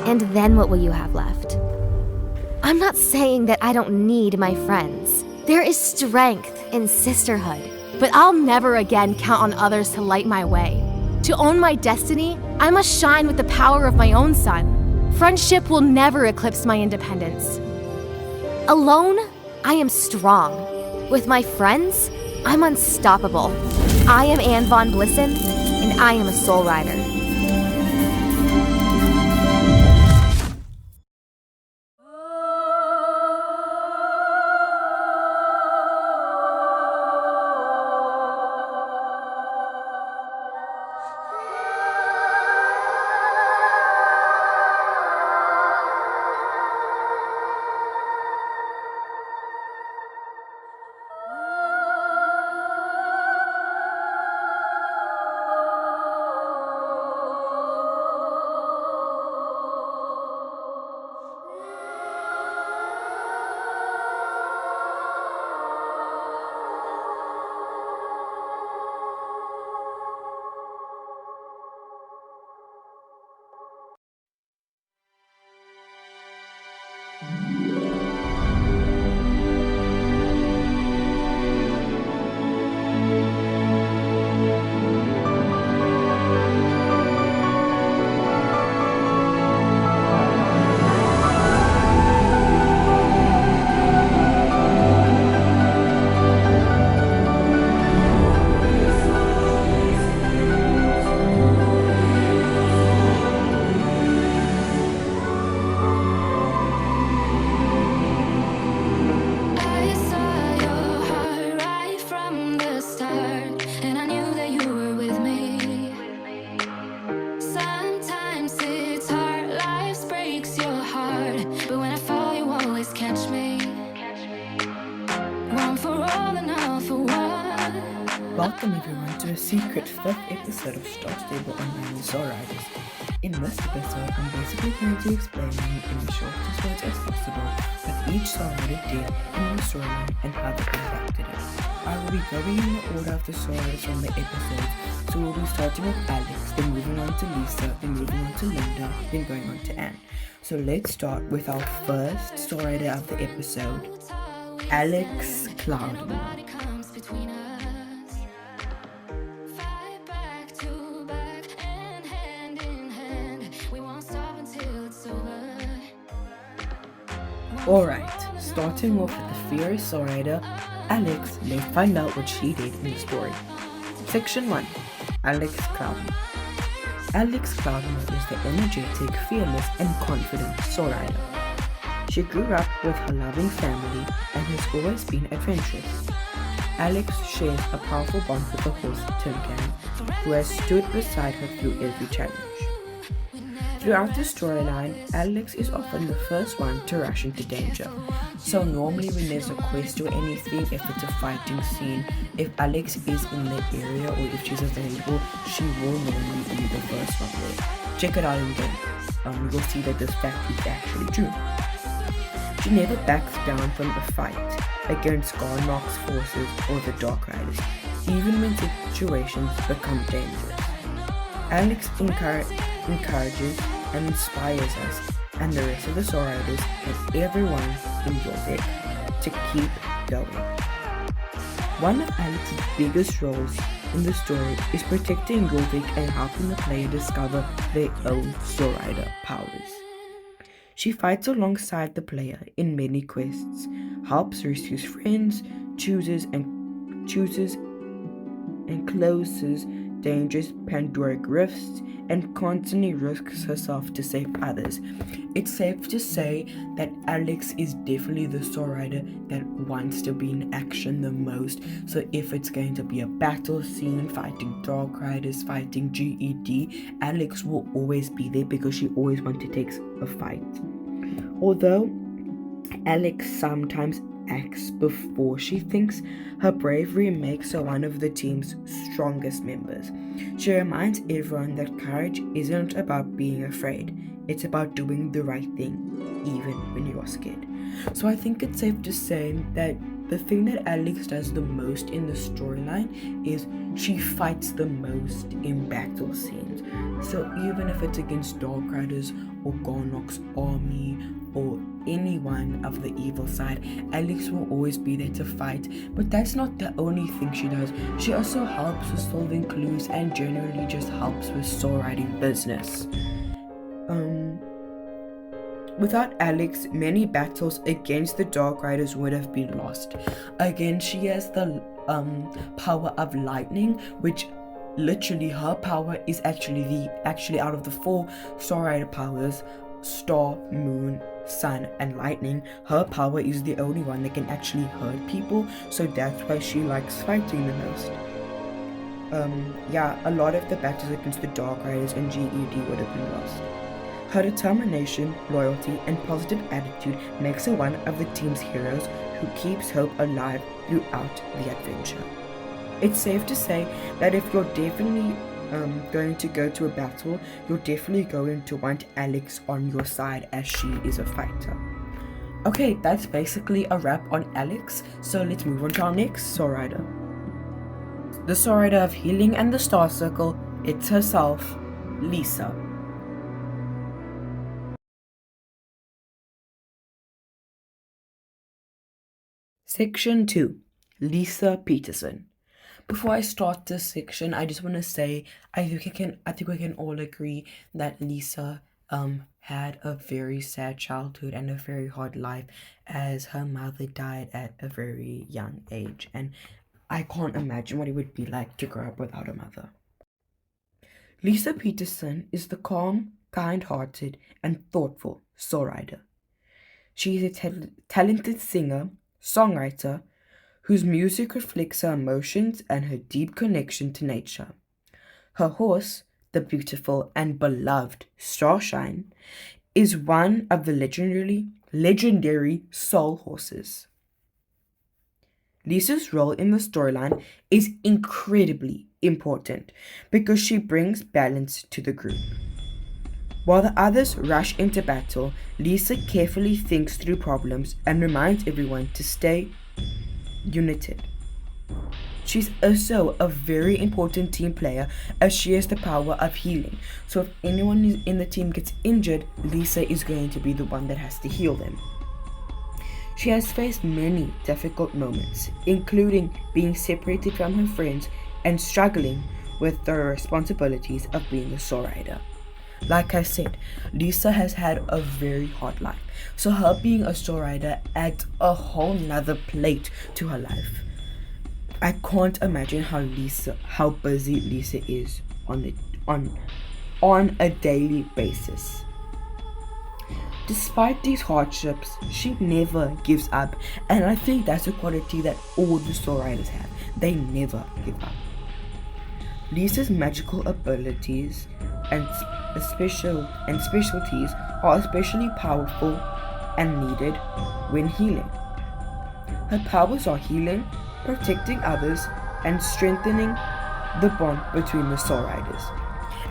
And then what will you have left? I'm not saying that I don't need my friends. There is strength in sisterhood, but I'll never again count on others to light my way. To own my destiny, I must shine with the power of my own sun. Friendship will never eclipse my independence. Alone, I am strong. With my friends, I'm unstoppable. I am Anne von Blissen, and I am a soul rider. I saw your heart right from the start, and I knew that you were with me. Sometimes it's hard, life breaks your heart, but when I fall, you always catch me. One for all and all for one. Welcome everyone to a secret 5th episode of Star Stable Online Soul Riders. In this episode, I'm basically going to explain in the shortest words as possible what each soul rider did in the storyline and how they impacted it. I will be going in the order of the soul riders from the episodes, so we'll be starting with Alex, then moving on to Lisa, then moving on to Linda, then going on to Anne. So let's start with our first soul rider of the episode, Alex Cloudman. Nobody comes between us. Fight back to back and hand in hand. We won't stop until it's over. Alright, starting off with the fierce soul rider, Alex, let's find out what she did in the story. Section 1. Alex Cloudman. Alex Cloudman is the energetic, fearless, and confident soul rider. She grew up with her loving family and has always been adventurous. Alex shares a powerful bond with the horse 𝐒𝐭𝐴, who has stood beside her through every challenge. Throughout the storyline, Alex is often the first one to rush into danger. So normally when there's a quest or anything, if it's a fighting scene, if Alex is in the area or if she's available, she will normally be the first one there. Check it out in game. You will see that this fact is actually true. She never backs down from a fight against 𝐒𝐿𝐼𝐼's forces or the Dark Riders, even when situations become dangerous. Alex encourages and inspires us and the rest of the Soul Riders and everyone in 𝐒𝐿𝐼𝐼 to keep going. One of Alex's biggest roles in the story is protecting 𝐒𝐿𝐼𝐼 and helping the player discover their own Soul Rider powers. She fights alongside the player in many quests, helps rescue friends, chooses and closes dangerous Pandoric rifts, and constantly risks herself to save others. It's safe to say that Alex is definitely the Soul Rider that wants to be in action the most. So if it's going to be a battle scene, fighting Dark Riders, fighting GED, Alex will always be there because she always wants to take a fight. Although Alex sometimes acts before she thinks, her bravery makes her one of the team's strongest members. She reminds everyone that courage isn't about being afraid, it's about doing the right thing, even when you are scared. So I think it's safe to say that the thing that Alex does the most in the storyline is she fights the most in battle scenes. So even if it's against Dark Riders or Garnock's army or anyone of the evil side, Alex will always be there to fight. But that's not the only thing she does. She also helps with solving clues and generally just helps with soul riding business. Without Alex, many battles against the Dark Riders would have been lost. Again, she has the power of lightning, which literally her power is actually out of the 4 Star Rider powers, Star, Moon, Sun, and Lightning, her power is the only one that can actually hurt people, so that's why she likes fighting the most. A lot of the battles against the Dark Riders and GED would have been lost. Her determination, loyalty, and positive attitude makes her one of the team's heroes who keeps hope alive throughout the adventure. It's safe to say that if you're definitely going to go to a battle, you're definitely going to want Alex on your side as she is a fighter. Okay, that's basically a wrap on Alex, so let's move on to our next Soul Rider. The Soul Rider of Healing and the Star Circle, it's herself, Lisa. Section 2, Lisa Peterson. Before I start this section, I just want to say I think we can all agree that Lisa had a very sad childhood and a very hard life, as her mother died at a very young age, and I can't imagine what it would be like to grow up without a mother. Lisa Peterson is the calm, kind-hearted, and thoughtful Soul Rider. She is a talented singer, songwriter, whose music reflects her emotions and her deep connection to nature. Her horse, the beautiful and beloved Starshine, is one of the legendary soul horses. Lisa's role in the storyline is incredibly important because she brings balance to the group. While the others rush into battle, Lisa carefully thinks through problems and reminds everyone to stay united. She's also a very important team player as she has the power of healing. So if anyone in the team gets injured, Lisa is going to be the one that has to heal them. She has faced many difficult moments, including being separated from her friends and struggling with the responsibilities of being a Soul Rider. Like I said, Lisa has had a very hard life, so her being a Soul Rider adds a whole nother plate to her life. I can't imagine how busy Lisa is on a daily basis. Despite these hardships, she never gives up, and I think that's a quality that all the Soul Riders have. They never give up. Lisa's magical abilities and specialties are especially powerful and needed when healing. Her powers are healing, protecting others, and strengthening the bond between the Soul Riders.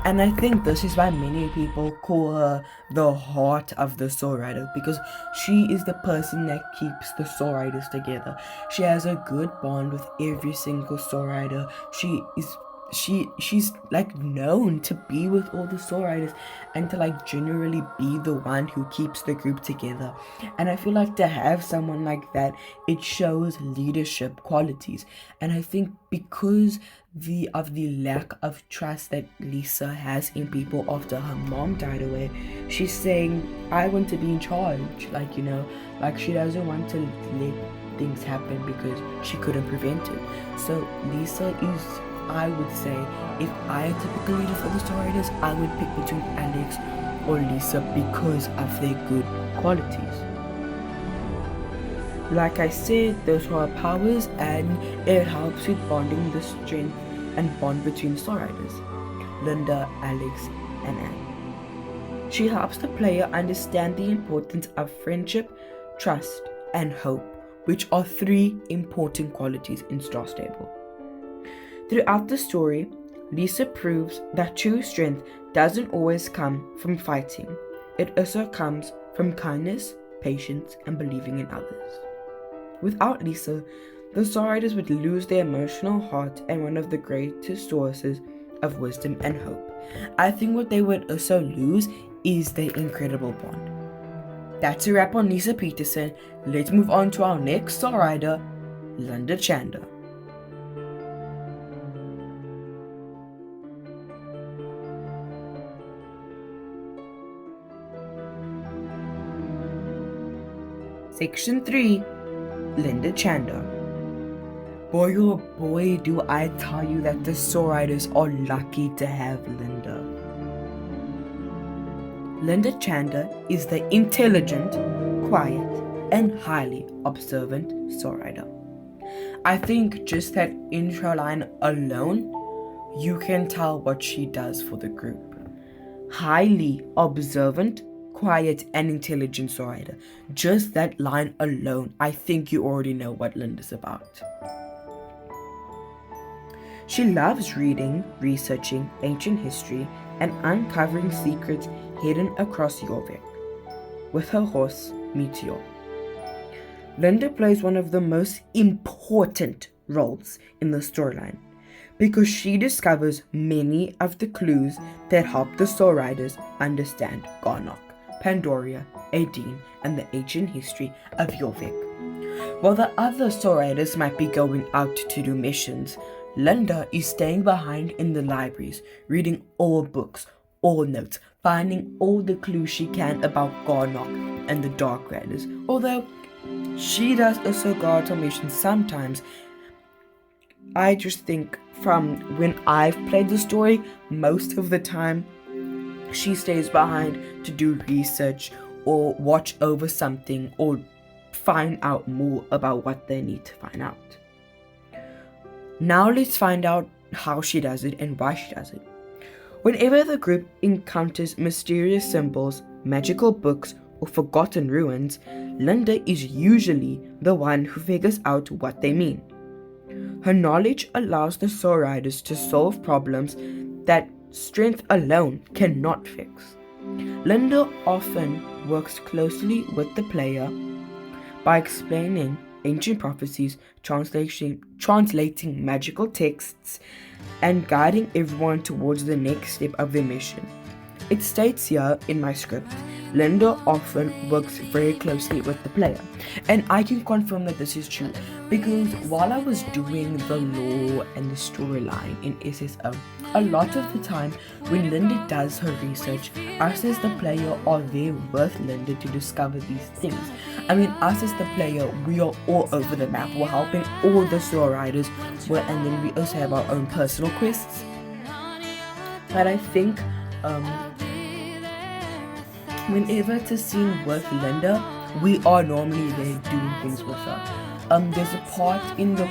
And I think this is why many people call her the heart of the Soul Rider, because she is the person that keeps the Soul Riders together. She has a good bond with every single Soul Rider. She's like known to be with all the Soul Riders and to like generally be the one who keeps the group together. And I feel like to have someone like that, it shows leadership qualities. And I think because of the lack of trust that Lisa has in people after her mom died away, she's saying, I want to be in charge. Like she doesn't want to let things happen because she couldn't prevent it. So Lisa is I would say if I had to pick a leader for the Star Riders, I would pick between Alex or Lisa because of their good qualities. Like I said, those are her powers, and it helps with bonding the strength and bond between Star Riders, Linda, Alex, and Anne. She helps the player understand the importance of friendship, trust, and hope, which are 3 important qualities in Star Stable. Throughout the story, Lisa proves that true strength doesn't always come from fighting. It also comes from kindness, patience, and believing in others. Without Lisa, the Star Riders would lose their emotional heart and one of the greatest sources of wisdom and hope. I think what they would also lose is their incredible bond. That's a wrap on Lisa Peterson. Let's move on to our next Star Rider, Linda Chandler. Section 3, Linda Chandler. Boy oh boy, do I tell you that the Star Riders are lucky to have Linda. Linda Chandler is the intelligent, quiet, and highly observant Star Rider. I think just that intro line alone, you can tell what she does for the group. Highly observant, quiet, and intelligent Star Rider. Just that line alone, I think you already know what Linda's about. She loves reading, researching ancient history, and uncovering secrets hidden across 𝐒𝐿𝐵 with her horse, Meteor. Linda plays one of the most important roles in the storyline because she discovers many of the clues that help the Star Riders understand 𝐒𝐿𝐵, Pandoria, Ardeen, and the ancient history of 𝐒𝐿𝐵. While the other Star Riders might be going out to do missions, Linda is staying behind in the libraries, reading all books, all notes, finding all the clues she can about 𝐒𝐿𝐵 and the Dark Riders. Although she does also go out on missions sometimes, I just think from when I've played the story, most of the time she stays behind to do research or watch over something or find out more about what they need to find out. Now let's find out how she does it and why she does it. Whenever the group encounters mysterious symbols, magical books, or forgotten ruins, Linda is usually the one who figures out what they mean. Her knowledge allows the Star Riders to solve problems that strength alone cannot fix. Linda often works closely with the player by explaining ancient prophecies, translating magical texts, and guiding everyone towards the next step of their mission. It states here in my script, Linda often works very closely with the player, and I can confirm that this is true because while I was doing the lore and the storyline in SSO, a lot of the time when Linda does her research, us as the player are there with Linda to discover these things. I mean, us as the player, we are all over the map. We're helping all the Star Riders, and then we also have our own personal quests. But I think whenever it's a scene with Linda, we are normally there doing things with her. There's a part in the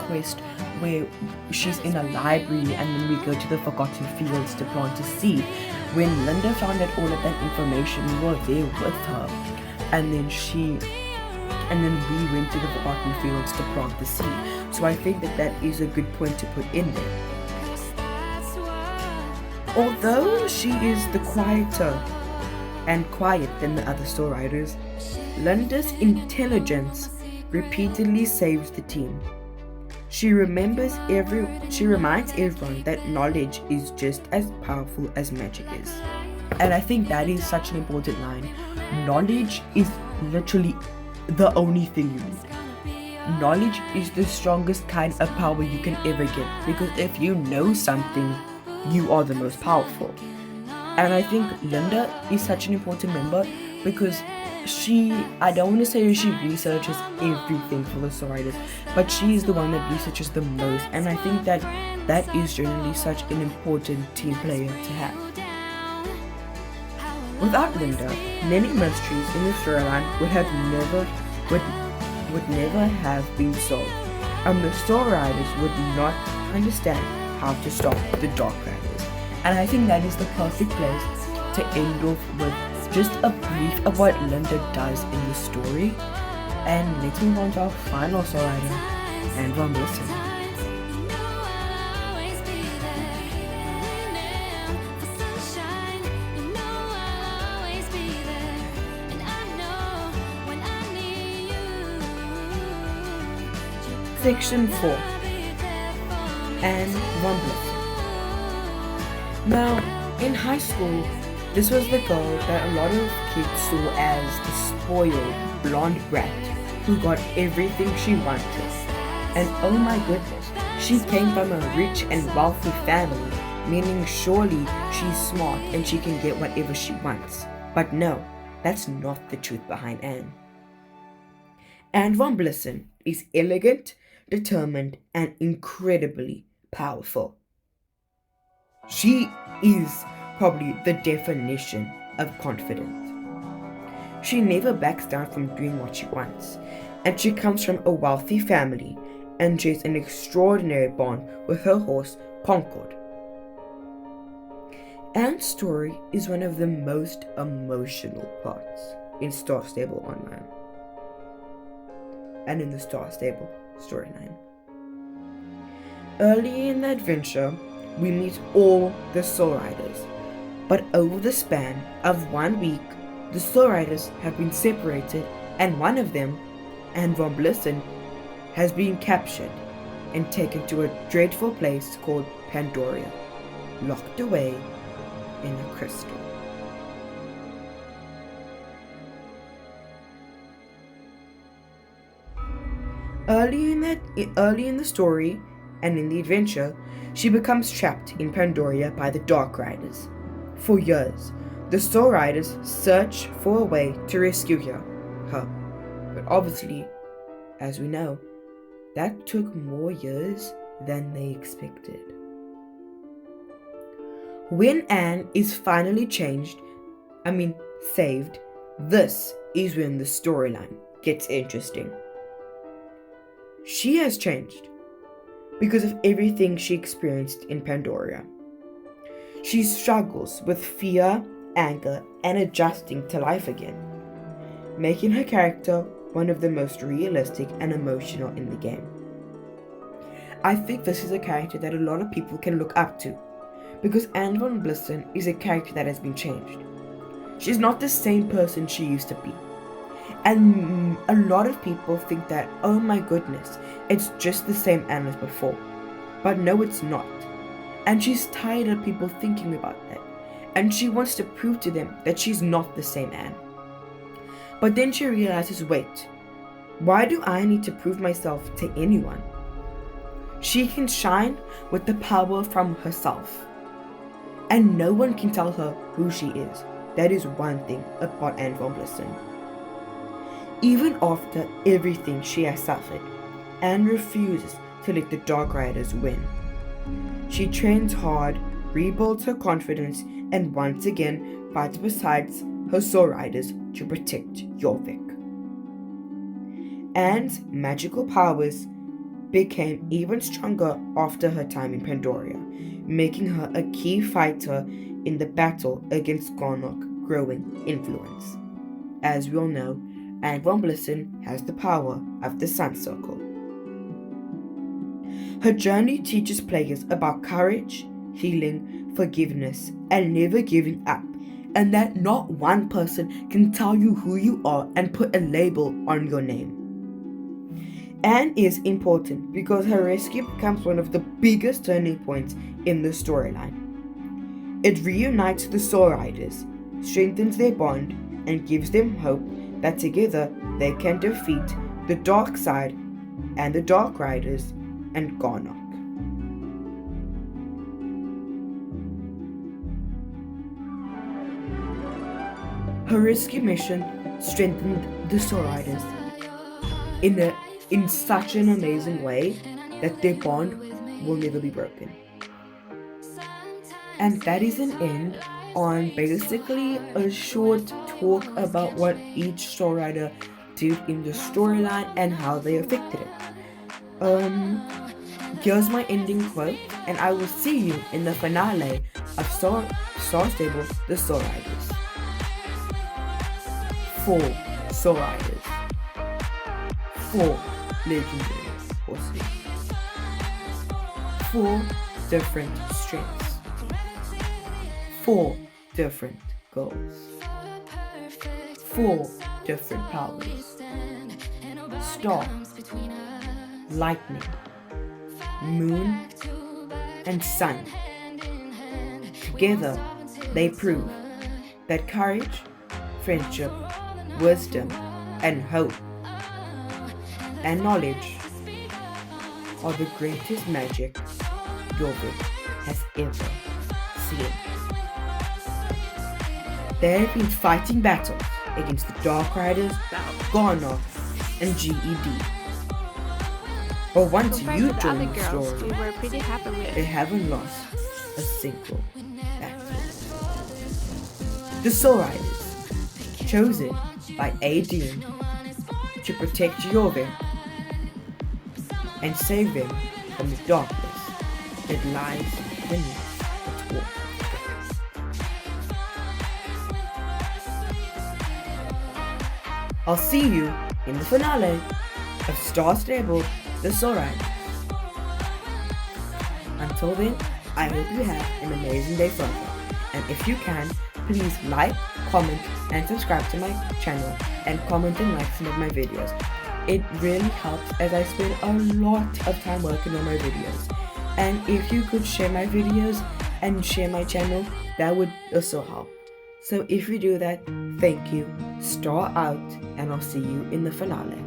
quest where she's in a library and then we go to the Forgotten Fields to plant a seed. When Linda found out all of that information, we were there with her. And then we went to the Forgotten Fields to plant the seed. So I think that is a good point to put in there. Although she is the quieter and quiet than the other Star Riders, Linda's intelligence repeatedly saves the team. She reminds everyone that knowledge is just as powerful as magic is. And I think that is such an important line. Knowledge is literally the only thing you need. Knowledge is the strongest kind of power you can ever get, because if you know something, you are the most powerful. And I think Linda is such an important member because I don't want to say she researches everything for the Riders, but she is the one that researches the most, and I think that is generally such an important team player to have. Without Linda, many mysteries in the storyline would never have been solved, and the Story Riders would not understand how to stop the Dark Riders. And I think that is the perfect place to end off with just a brief of what Linda does in the story. And let's move on to our final Story Rider, and Von Blitzen. Section 4. And Von Blitzen. Now, in high school, this was the girl that a lot of kids saw as the spoiled, blonde brat who got everything she wanted. And oh my goodness, she came from a rich and wealthy family, meaning surely she's smart and she can get whatever she wants. But no, that's not the truth behind Anne. Anne Von Blitzen is elegant, determined, and incredibly powerful. She is probably the definition of confident. She never backs down from doing what she wants, and she comes from a wealthy family and shares an extraordinary bond with her horse, Concord. Anne's story is one of the most emotional parts in Star Stable Online and in the Star Stable storyline. Early in the adventure, we meet all the Soul Riders, but over the span of 1 week, the Soul Riders have been separated, and one of them, Anne Von Blitzen, has been captured and taken to a dreadful place called Pandoria, locked away in a crystal. Early in the story and in the adventure, she becomes trapped in Pandoria by the Dark Riders. For years, the Soul Riders search for a way to rescue her, but obviously, as we know, that took more years than they expected. When Anne is finally saved, this is when the storyline gets interesting. She has changed because of everything she experienced in Pandoria. She struggles with fear, anger, and adjusting to life again, making her character one of the most realistic and emotional in the game. I think this is a character that a lot of people can look up to, because Anne Von Blitzen is a character that has been changed. She's not the same person she used to be. And a lot of people think that, oh my goodness, it's just the same Anne as before. But no, it's not. And she's tired of people thinking about that. And she wants to prove to them that she's not the same Anne. But then she realizes, wait, why do I need to prove myself to anyone? She can shine with the power from herself. And no one can tell her who she is. That is one thing about Anne Von Blitzen. Even after everything she has suffered, Anne refuses to let the Dark Riders win. She trains hard, rebuilds her confidence, and once again fights beside her Soul Riders to protect Jorvik. Anne's magical powers became even stronger after her time in Pandoria, making her a key fighter in the battle against Garnock's growing influence. As we all know, Anne Von Blitzen has the power of the Sun Circle. Her journey teaches players about courage, healing, forgiveness, and never giving up, and that not one person can tell you who you are and put a label on your name. Anne is important because her rescue becomes one of the biggest turning points in the storyline. It reunites the Soul Riders, strengthens their bond, and gives them hope that together they can defeat the Dark Side and the Dark Riders and Garnock. Her rescue mission strengthened the Soul Riders in such an amazing way that their bond will never be broken. And that is an end on basically a short talk about what each Soul Rider did in the storyline and how they affected it. Here's my ending quote, and I will see you in the finale of Star Stable, The Soul Riders. 4 Soul Riders. 4 legendary horses. 4 different strengths. 4 different goals. 4 different powers. Star, lightning, moon, and sun. Together, they prove that courage, friendship, wisdom, and hope, and knowledge are the greatest magic 𝐒𝐿 has ever seen. They have been fighting battles against the Dark Riders, 𝐒𝐿, and 𝐠𝐿. But once you join the story, we were pretty happy with. they haven't lost a single battle. The Soul Riders, chosen by 𝐒𝐿 to protect 𝐒𝐿 and save them from the darkness that lies beneath its water. I'll see you in the finale of Star Stable, The Soul Riders. Until then, I hope you have an amazing day further. And if you can, please like, comment, and subscribe to my channel, and comment and like some of my videos. It really helps as I spend a lot of time working on my videos. And if you could share my videos and share my channel, that would also help. So if you do that, thank you. Star out, and I'll see you in the finale.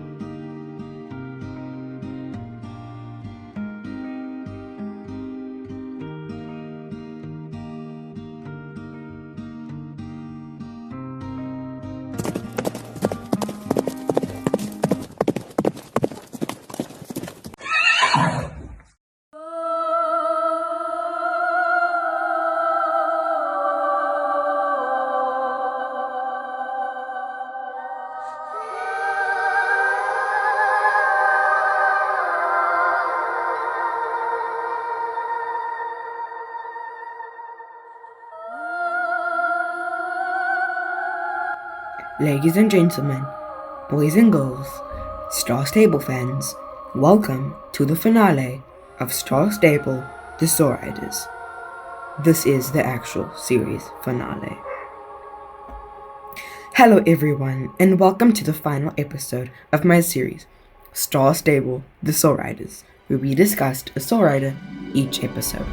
Ladies and gentlemen, boys and girls, Star Stable fans, welcome to the finale of Star Stable, The Soul Riders. This is the actual series finale. Hello everyone, and welcome to the final episode of my series, Star Stable, The Soul Riders, where we discussed a Soul Rider each episode.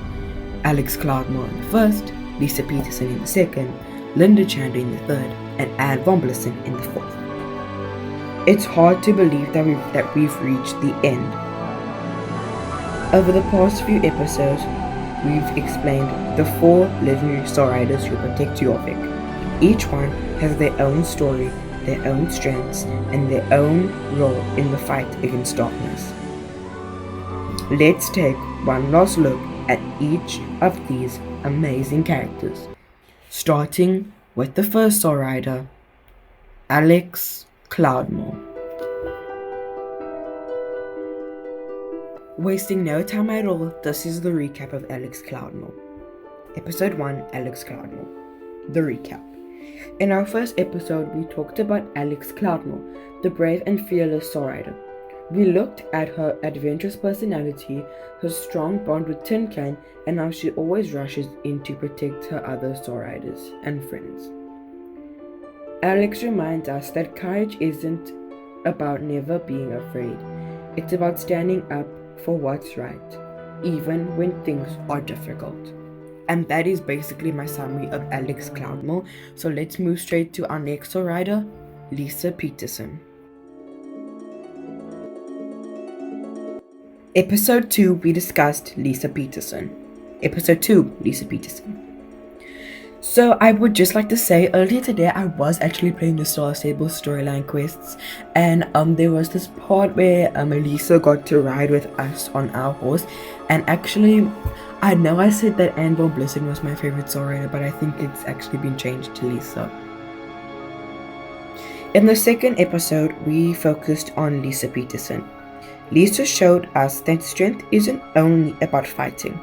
𝐿𝐿𝐼 in the first, Lisa Peterson in the second, Linda Chandler in the third, and Anne Vombleson in the fourth. It's hard to believe that we've reached the end. Over the past few episodes, we've explained the 4 legendary Soul Riders who protect 𝐒𝐿. Each one has their own story, their own strengths, and their own role in the fight against darkness. Let's take one last look at each of these amazing characters, starting with the first Soul Rider, 𝐿𝐿𝐼. Wasting no time at all, this is the recap of 𝐿𝐿𝐼. Episode 1, 𝐿𝐿𝐼. The recap. In our first episode, we talked about 𝐿𝐿𝐼, the brave and fearless Soul Rider. We looked at her adventurous personality, her strong bond with Tin Can, and how she always rushes in to protect her other Soul Riders and friends. 𝐿𝐿𝐼 reminds us that courage isn't about never being afraid. It's about standing up for what's right, even when things are difficult. And that is basically my summary of 𝐿𝐿𝐼. So let's move straight to our next Soul Rider, Lisa Peterson. Episode 2, we discussed Lisa Peterson. Episode 2, Lisa Peterson. So I would just like to say, earlier today I was actually playing the Star Stable storyline quests, and there was this part where 𝐿𝐼𝐶𝐿 got to ride with us on our horse, and actually I know I said that Anne von Blitzen was my favorite Soul Rider, but I think it's actually been changed to Lisa. In the second episode, we focused on Lisa Peterson. Lisa showed us that strength isn't only about fighting.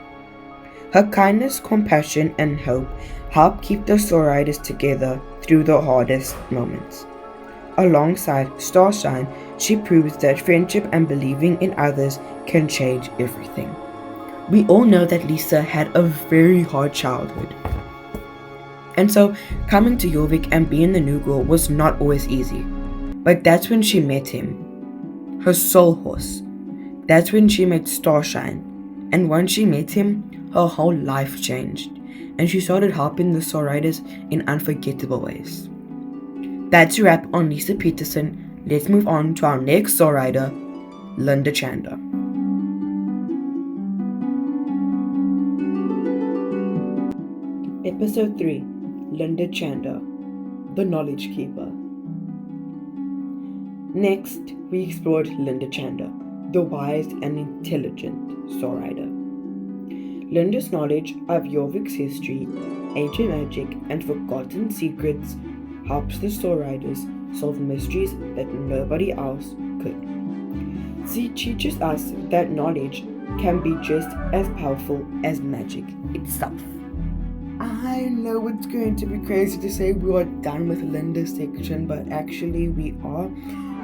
Her kindness, compassion, and hope help keep the Soul Riders together through the hardest moments. Alongside Starshine, she proves that friendship and believing in others can change everything. We all know that Lisa had a very hard childhood. And so, coming to Jorvik and being the new girl was not always easy. But that's when she met him, her soul horse. That's when she met Starshine. And once she met him, her whole life changed, and she started helping the Soul Riders in unforgettable ways. That's a wrap on Lisa Peterson. Let's move on to our next Soul Rider, Linda Chander. Episode 3, Linda Chander, the Knowledge Keeper. Next, we explored Linda Chander, the wise and intelligent Soul Rider. Linda's knowledge of Jorvik's history, ancient magic, and forgotten secrets helps the Soul Riders solve mysteries that nobody else could. She teaches us that knowledge can be just as powerful as magic itself. I know it's going to be crazy to say we are done with Linda's section, but actually we are,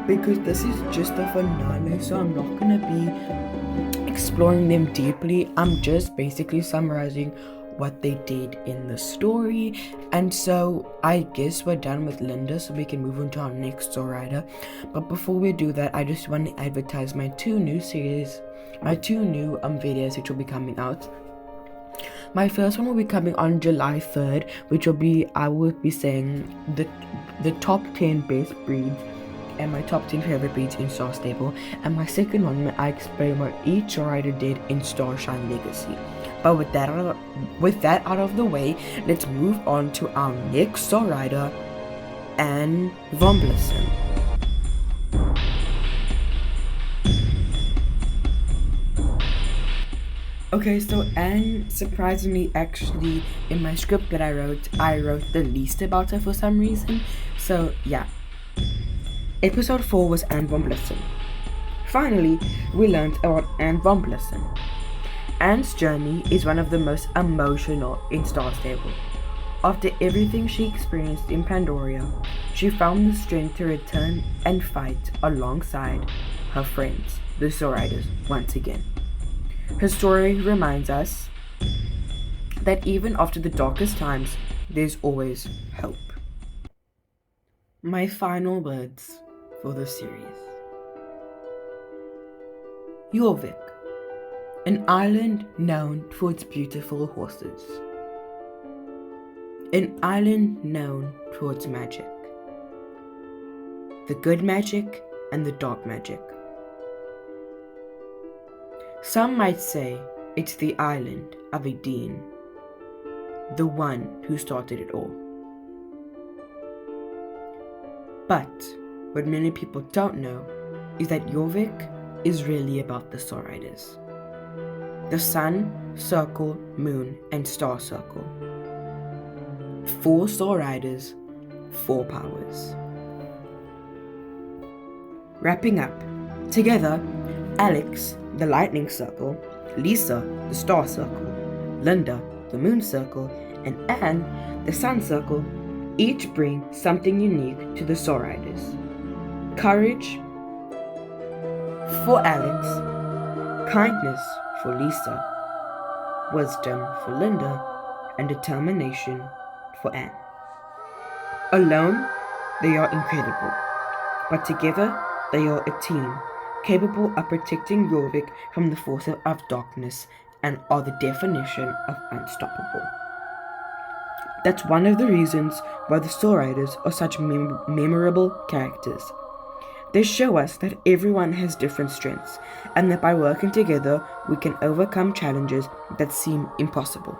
because this is just the finale, so I'm not going to be exploring them deeply. I'm just basically summarizing what they did in the story, and so I guess we're done with Linda, so we can move on to our next Soul Rider. But before we do that, I just want to advertise my two new videos which will be coming out. My first one will be coming on July 3rd, which will be, I will be saying the top 10 best breeds and my top 10 favorite breeds in Star Stable. And my second one, I explain what each Soul Rider did in Starshine Legacy. But with that out of the way, let's move on to our next Soul Rider, Anne von Blitzen. Okay, so Anne, surprisingly, actually, in my script that I wrote the least about her for some reason. So, yeah. Episode 4 was Anne von Blitzen. Finally, we learned about Anne von Blitzen. Anne's journey is one of the most emotional in Star Stable. After everything she experienced in Pandoria, she found the strength to return and fight alongside her friends, the Soul Riders, once again. Her story reminds us that even after the darkest times, there's always hope. My final words for the series. Jorvik, an island known for its beautiful horses. An island known for its magic. The good magic and the dark magic. Some might say it's the island of 𝐒𝐿, the one who started it all. But what many people don't know is that Jorvik is really about the Soul Riders. The Sun, Circle, Moon, and Star Circle. 4 Soul Riders, 4 powers. Wrapping up, together, Alex, the Lightning Circle, Lisa, the Star Circle, Linda, the Moon Circle, and Anne, the Sun Circle, each bring something unique to the Soul Riders. Courage for Alex, kindness for Lisa, wisdom for Linda, and determination for Anne. Alone, they are incredible, but together, they are a team capable of protecting Jorvik from the forces of darkness and are the definition of unstoppable. That's one of the reasons why the Soul Riders are such memorable characters. They show us that everyone has different strengths, and that by working together, we can overcome challenges that seem impossible.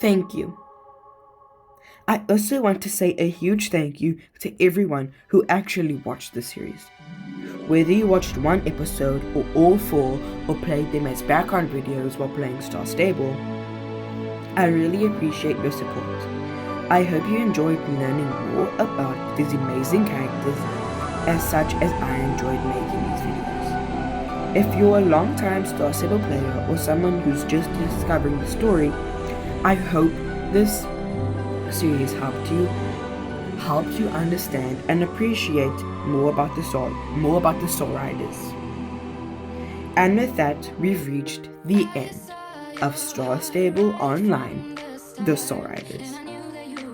thank you. I also want to say a huge thank you to everyone who actually watched the series. Whether you watched one episode or all 4 or played them as background videos while playing Star Stable, I really appreciate your support. I hope you enjoyed learning more about these amazing characters as such as I enjoyed making these videos. If you're a long-time Star Stable player or someone who's just discovering the story, I hope this series helped you understand and appreciate more about the Soul Riders. And with that, we've reached the end of Star Stable Online, the Soul Riders.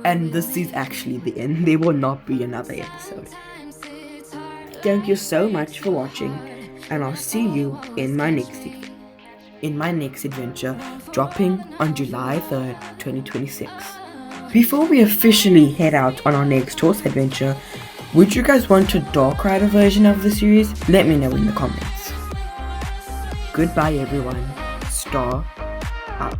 And this is actually the end. There will not be another episode. Thank you so much for watching, and I'll see you in my next adventure, dropping on July 3rd, 2026. Before we officially head out on our next horse adventure, would you guys want a Dark Rider version of the series? Let me know in the comments. Goodbye everyone. Star out.